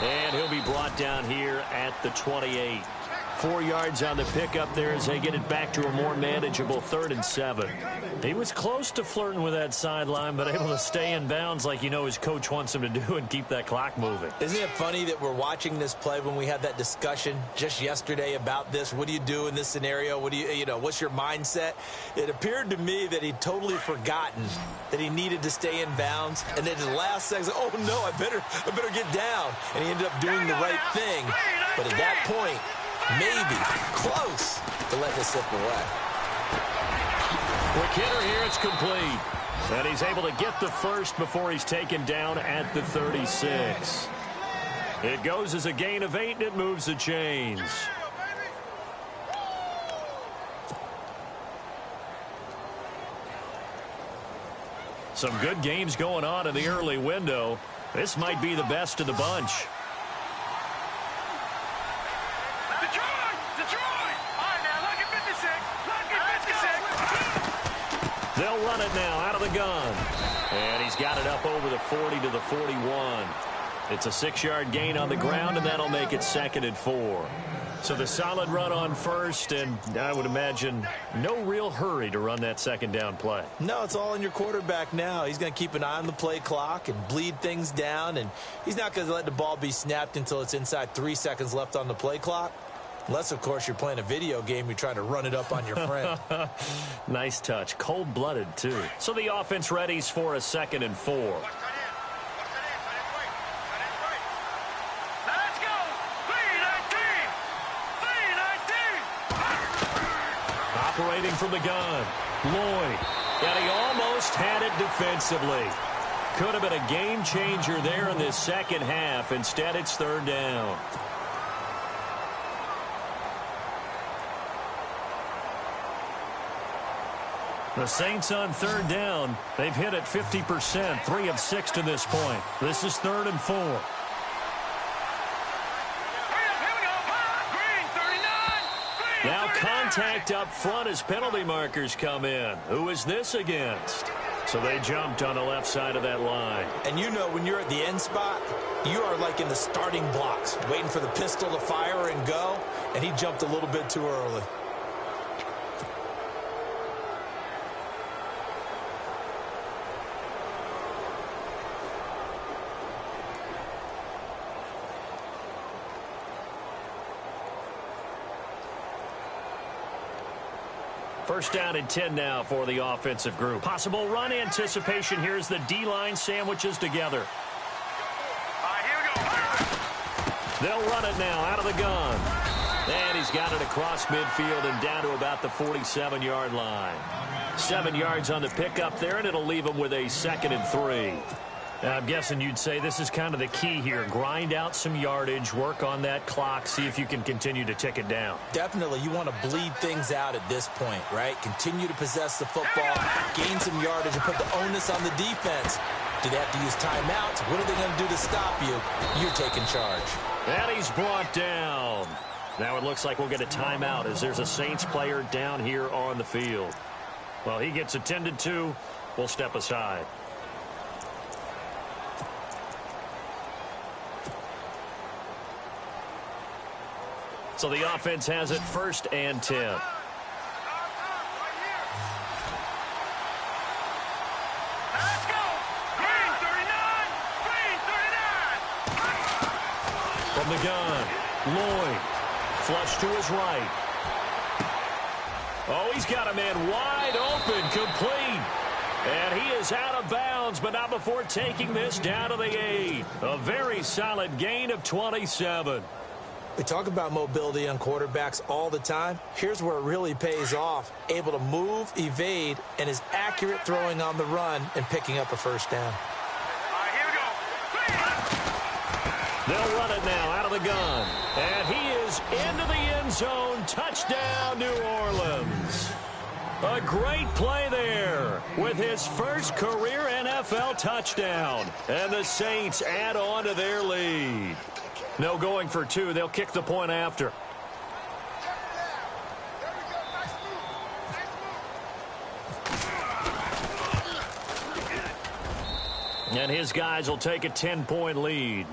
And he'll be brought down here at the 28. 4 yards on the pickup there as they get it back to a more manageable 3rd and 7. He was close to flirting with that sideline, but able to stay in bounds like you know his coach wants him to do and keep that clock moving. Isn't it funny that we're watching this play when we had that discussion just yesterday about this? What do you do in this scenario? What do you know, what's your mindset? It appeared to me that he'd totally forgotten that he needed to stay in bounds. And then the last second, oh no, I better get down. And he ended up doing the right thing. But at that point, maybe close to letting it slip away. Quick hitter here, it's complete. And he's able to get the first before he's taken down at the 36. It goes as a gain of 8, and it moves the chains. Some good games going on in the early window. This might be the best of the bunch. They'll run it now out of the gun. And he's got it up over the 40 to the 41. It's a 6-yard gain on the ground, and that'll make it 2nd and 4. So the solid run on first, and I would imagine no real hurry to run that 2nd down play. No, it's all in your quarterback now. He's going to keep an eye on the play clock and bleed things down, and he's not going to let the ball be snapped until it's inside 3 seconds left on the play clock. Unless, of course, you're playing a video game, you're trying to run it up on your friend. Nice touch. Cold-blooded, too. So the offense readies for a 2nd and 4. Let's go! 3-19! Operating from the gun. Lloyd. And he almost had it defensively. Could have been a game changer there in this second half. Instead, it's 3rd down. The Saints on 3rd down. They've hit it 50%, 3 of 6 to this point. This is 3rd and 4. Now contact up front as penalty markers come in. Who is this against? So they jumped on the left side of that line. And you know when you're at the end spot, you are like in the starting blocks, waiting for the pistol to fire and go, and he jumped a little bit too early. First down and 10 now for the offensive group. Possible run anticipation here as the D-line sandwiches together. They'll run it now out of the gun. And he's got it across midfield and down to about the 47-yard line. 7 yards on the pickup there, and it'll leave him with a 2nd and 3. I'm guessing you'd say this is kind of the key here. Grind out some yardage, work on that clock, see if you can continue to tick it down. Definitely, you want to bleed things out at this point, right? Continue to possess the football, gain some yardage, and put the onus on the defense. Do they have to use timeouts? What are they going to do to stop you? You're taking charge. And he's brought down. Now it looks like we'll get a timeout as there's a Saints player down here on the field. Well, he gets attended to. We'll step aside. So the offense has it 1st and 10. Let's go! Green 39! Green 39! From the gun, Lloyd. Flush to his right. Oh, he's got a man wide open, complete. And he is out of bounds, but not before taking this down to the 8. A very solid gain of 27. We talk about mobility on quarterbacks all the time. Here's where it really pays off. Able to move, evade, and is accurate throwing on the run and picking up a first down. All right, here we go. They'll run it now out of the gun. And he is into the end zone. Touchdown, New Orleans. A great play there with his first career NFL touchdown. And the Saints add on to their lead. No going for 2. They'll kick the point after. And his guys will take a 10-point lead.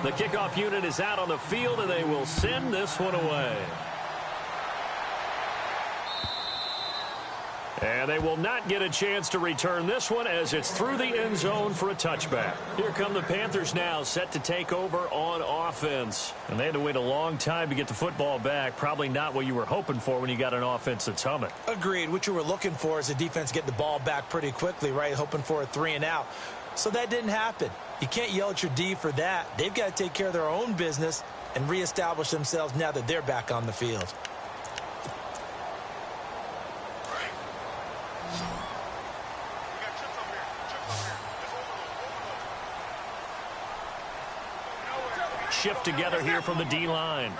The kickoff unit is out on the field, and they will send this one away. And they will not get a chance to return this one as it's through the end zone for a touchback. Here come the Panthers now, set to take over on offense. And they had to wait a long time to get the football back. Probably not what you were hoping for when you got an offense that's humming. Agreed. What you were looking for is a defense getting the ball back pretty quickly, right? Hoping for a 3-and-out. So that didn't happen. You can't yell at your D for that. They've got to take care of their own business and reestablish themselves now that they're back on the field. Shift together here from the D-line.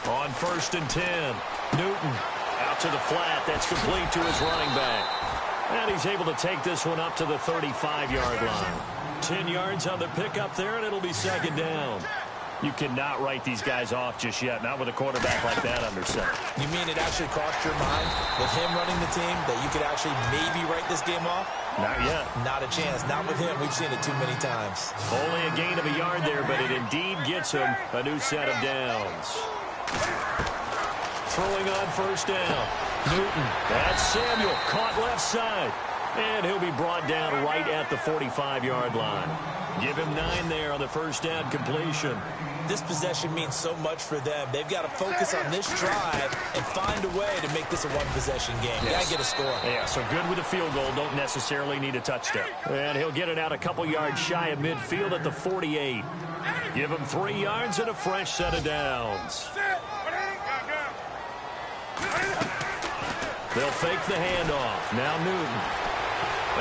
On 1st and 10, Newton out to the flat. That's complete to his running back. And he's able to take this one up to the 35-yard line. 10 yards on the pickup there, and it'll be 2nd down. You cannot write these guys off just yet, not with a quarterback like that under center. You mean it actually crossed your mind with him running the team that you could actually maybe write this game off? Not yet. Not a chance. Not with him. We've seen it too many times. Only a gain of a yard there, but it indeed gets him a new set of downs. Throwing on 1st down. Newton. That's Samuel. Caught left side. And he'll be brought down right at the 45-yard line. Give him 9 there on the 1st down completion. This possession means so much for them. They've got to focus on this drive and find a way to make this a one-possession game. Yes. Got to get a score. Yeah, so good with a field goal. Don't necessarily need a touchdown. And he'll get it out a couple yards shy of midfield at the 48. Give him 3 yards and a fresh set of downs. They'll fake the handoff. Now Newton.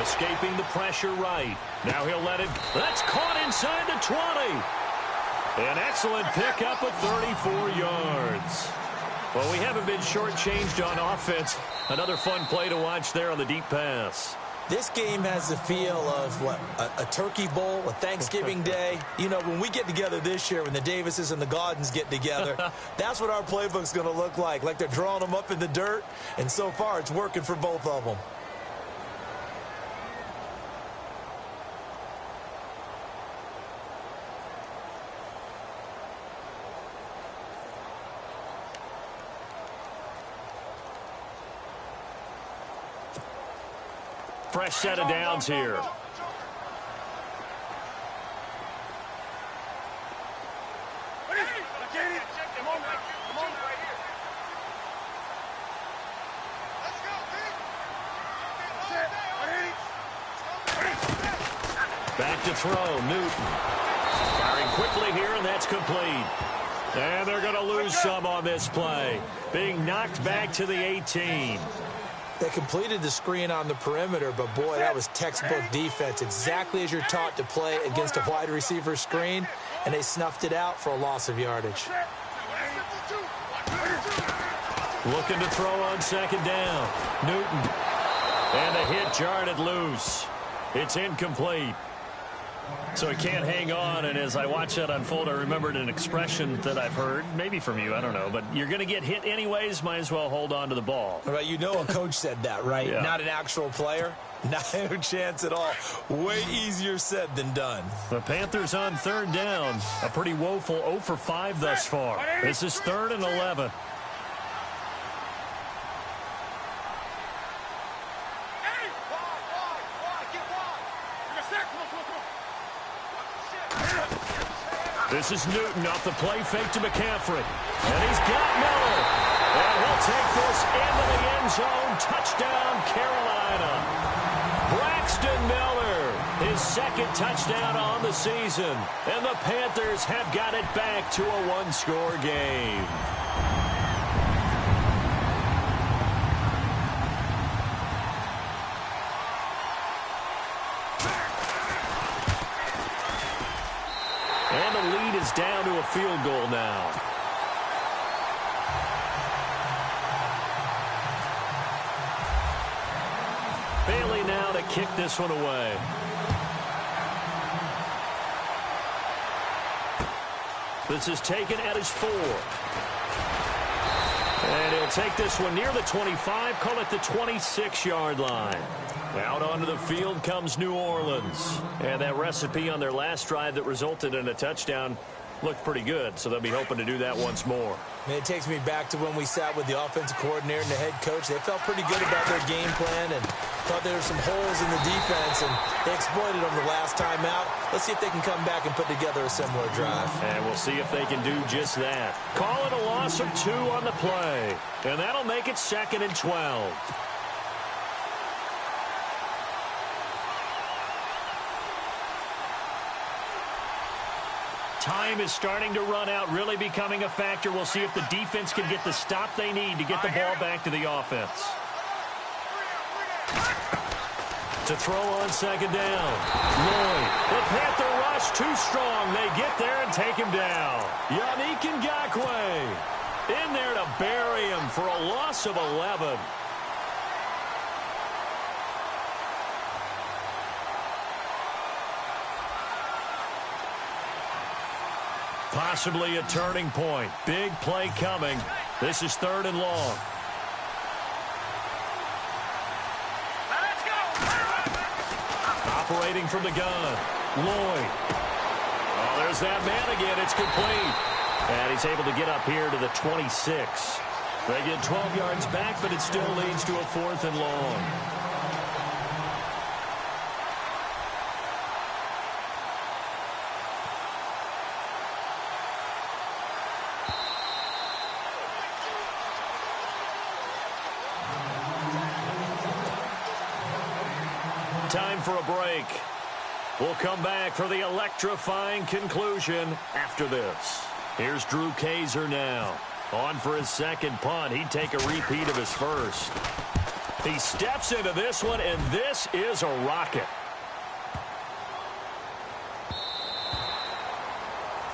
Escaping the pressure right. Now he'll let it. That's caught inside the 20. An excellent pickup of 34 yards. Well, we haven't been shortchanged on offense. Another fun play to watch there on the deep pass. This game has the feel of, what, a turkey bowl, a Thanksgiving day. You know, when we get together this year, when the Davises and the Gaudens get together, that's what our playbook's going to look like they're drawing them up in the dirt. And so far, it's working for both of them. Fresh set of downs here. Back to throw, Newton. Firing quickly here, and that's complete. And they're going to lose some on this play. Being knocked back to the 18. They completed the screen on the perimeter, but boy, that was textbook defense. Exactly as you're taught to play against a wide receiver screen, and they snuffed it out for a loss of yardage. Looking to throw on 2nd down. Newton. And a hit jarred it loose. It's incomplete. So he can't hang on, and as I watch that unfold, I remembered an expression that I've heard, maybe from you, I don't know, but you're going to get hit anyways, might as well hold on to the ball. Right, you know a coach said that, right? Yeah. Not an actual player. No chance at all. Way easier said than done. The Panthers on 3rd down. A pretty woeful 0 for 5 thus far. This is 3rd and 11. This is Newton off the play fake to McCaffrey. And he's got Miller. And he'll take this into the end zone. Touchdown, Carolina. Braxton Miller, his second touchdown on the season. And the Panthers have got it back to a one-score game. And the lead is down to a field goal now. Bailey now to kick this one away. This is taken at his 4. And he'll take this one near the 25, call it the 26-yard line. Out onto the field comes New Orleans. And that recipe on their last drive that resulted in a touchdown looked pretty good, so they'll be hoping to do that once more. Man, it takes me back to when we sat with the offensive coordinator and the head coach. They felt pretty good about their game plan and thought there were some holes in the defense, and they exploited them the last time out. Let's see if they can come back and put together a similar drive. And we'll see if they can do just that. Call it a loss of 2 on the play, and that'll make it 2nd and 12. Time is starting to run out, really becoming a factor. We'll see if the defense can get the stop they need to get the ball back to the offense. To throw on 2nd down. Lloyd, the Panther rush too strong. They get there and take him down. Yannick Ngakoue in there to bury him for a loss of 11. Possibly a turning point. Big play coming. This is 3rd and long. Let's go! Operating from the gun. Lloyd. Oh, there's that man again. It's complete. And he's able to get up here to the 26. They get 12 yards back, but it still leads to a 4th and long. Time for a break. We'll come back for the electrifying conclusion after this. Here's Drew Kaiser now. On for his 2nd punt. He'd take a repeat of his first. He steps into this one, and this is a rocket.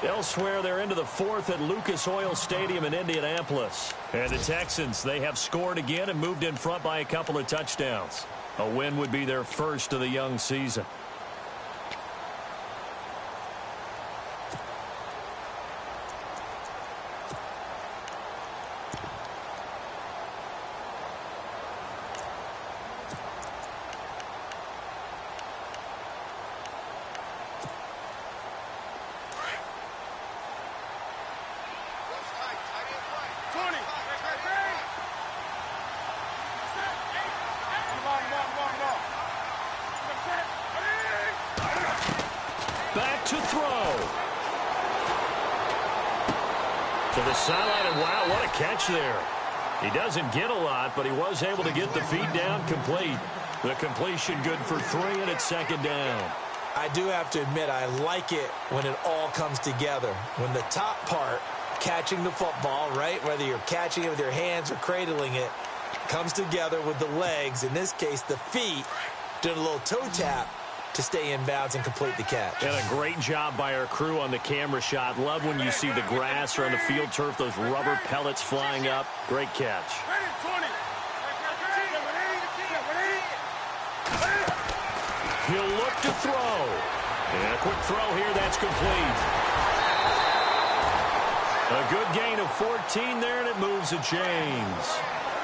Elsewhere, they're into the 4th at Lucas Oil Stadium in Indianapolis. And the Texans, they have scored again and moved in front by a couple of touchdowns. A win would be their first of the young season. Back to throw. To the sideline, and wow, what a catch there. He doesn't get a lot, but he was able to get the feed down complete. The completion good for 3, and it's 2nd down. I do have to admit, I like it when it all comes together. When the top part, catching the football, right, whether you're catching it with your hands or cradling it, comes together with the legs, in this case the feet, did a little toe tap to stay in bounds and complete the catch. And a great job by our crew on the camera shot. Love when you see the grass or on the field turf, those rubber pellets flying up. Great catch. He'll look to throw. And a quick throw here, that's complete. A good gain of 14 there, and it moves the chains.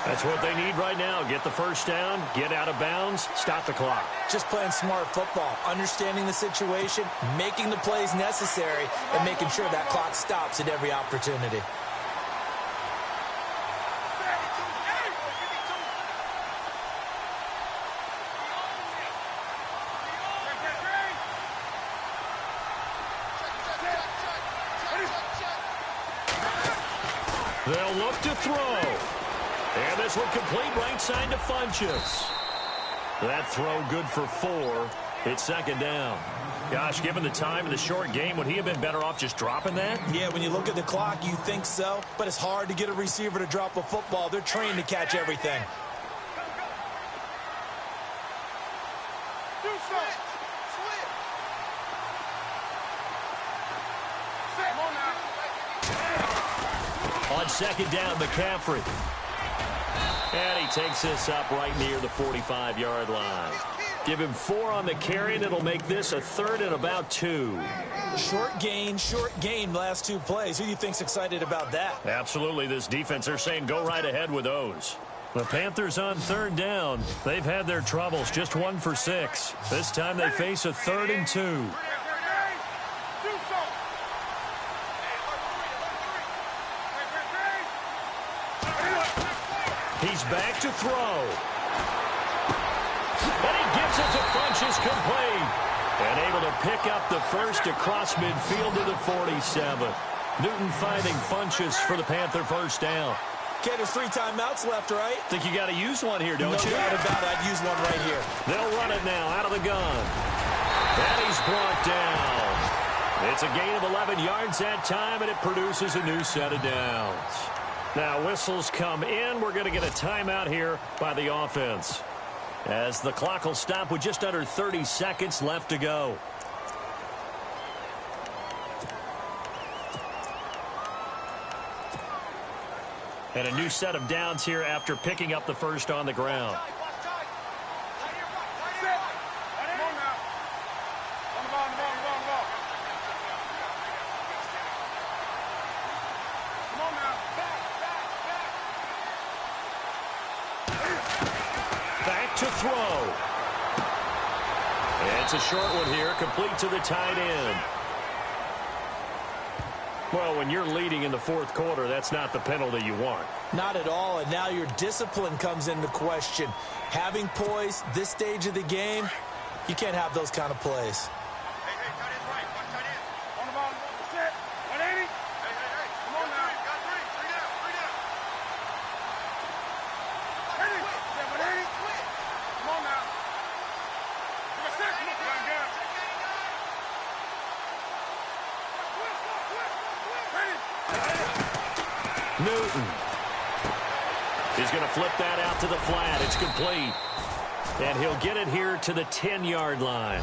That's what they need right now. Get the first down, get out of bounds, stop the clock. Just playing smart football, understanding the situation, making the plays necessary, and making sure that clock stops at every opportunity. They'll look to throw. And this one complete right side to Funchess. That throw good for 4. It's second down. Gosh, given the time of the short game, would he have been better off just dropping that? Yeah, when you look at the clock, you think so. But it's hard to get a receiver to drop a football. They're trained to catch everything. On second down, McCaffrey. And he takes this up right near the 45-yard line. Give him 4 on the carry, and it'll make this a third and about 2. Short gain last 2 plays. Who do you think's excited about that? Absolutely. This defense, they're saying go right ahead with those. The Panthers on third down. They've had their troubles, just 1 for 6. This time they face a 3rd and 2. He's back to throw. And he gives it to Funchess complete. And able to pick up the first across midfield to the 47. Newton finding Funchess for the Panther first down. Okay, there's 3 timeouts left, right? Think you got to use one here, don't you? No doubt about it. I'd use one right here. They'll run it now out of the gun. And he's brought down. It's a gain of 11 yards that time, and it produces a new set of downs. Now whistles come in. We're going to get a timeout here by the offense, as the clock will stop with just under 30 seconds left to go. And a new set of downs here after picking up the first on the ground. Back to throw. It's a short one here, complete to the tight end. Well, when you're leading in the 4th quarter, that's not the penalty you want. Not at all, and now your discipline comes into question. Having poise this stage of the game, you can't have those kind of plays. Newton. He's going to flip that out to the flat. It's complete. And he'll get it here to the 10-yard line.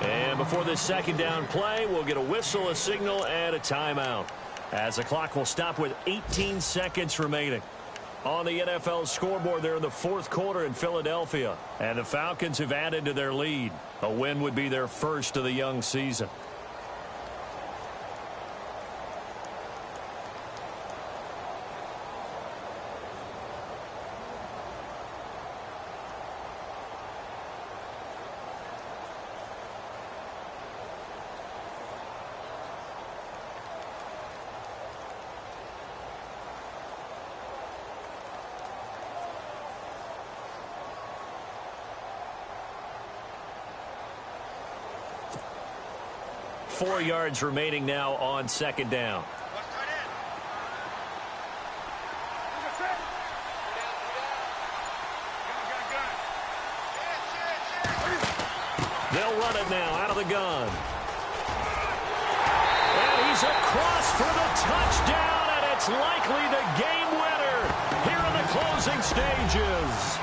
And before this second down play, we'll get a whistle, a signal, and a timeout, as the clock will stop with 18 seconds remaining. On the NFL scoreboard, they're in the 4th quarter in Philadelphia. And the Falcons have added to their lead. A win would be their first of the young season. Four yards remaining now on second down. They'll run it now out of the gun. And he's across for the touchdown, and it's likely the game winner here in the closing stages.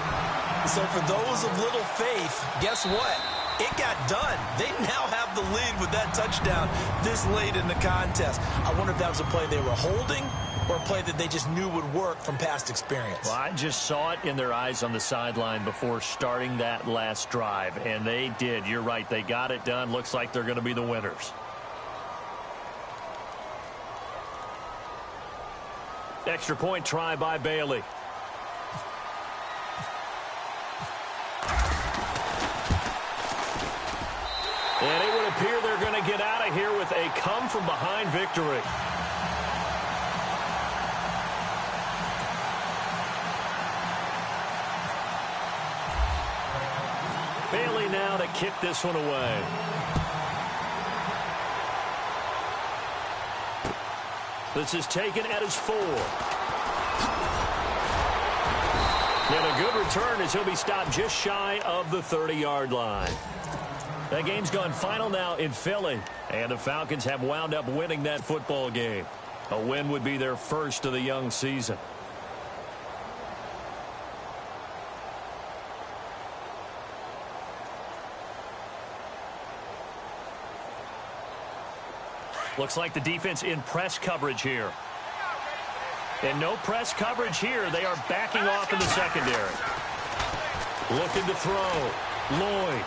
So for those of little faith, guess what? It got done. They now have the lead with that touchdown this late in the contest. I wonder if that was a play they were holding or a play that they just knew would work from past experience. Well, I just saw it in their eyes on the sideline before starting that last drive, and they did. You're right. They got it done. Looks like they're going to be the winners. Extra point try by Bailey. And it would appear they're going to get out of here with a come-from-behind victory. Bailey now to kick this one away. This is taken at his 4. And a good return as he'll be stopped just shy of the 30-yard line. That game's gone final now in Philly, and the Falcons have wound up winning that football game. A win would be their first of the young season. Looks like the defense in press coverage here. And no press coverage here. They are backing off in the secondary. Looking to throw. Lloyd.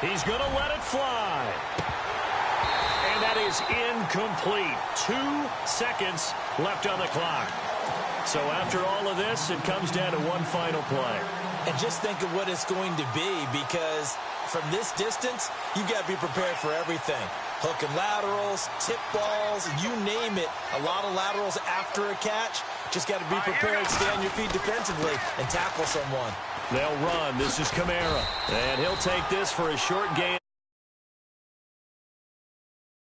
He's going to let it fly. And that is incomplete. 2 seconds left on the clock. So after all of this, it comes down to one final play. And just think of what it's going to be, because from this distance, you've got to be prepared for everything. Hook and laterals, tip balls, you name it. A lot of laterals after a catch. Just got to be prepared, stay on your feet defensively, and tackle someone. They'll run. This is Kamara. And he'll take this for a short gain.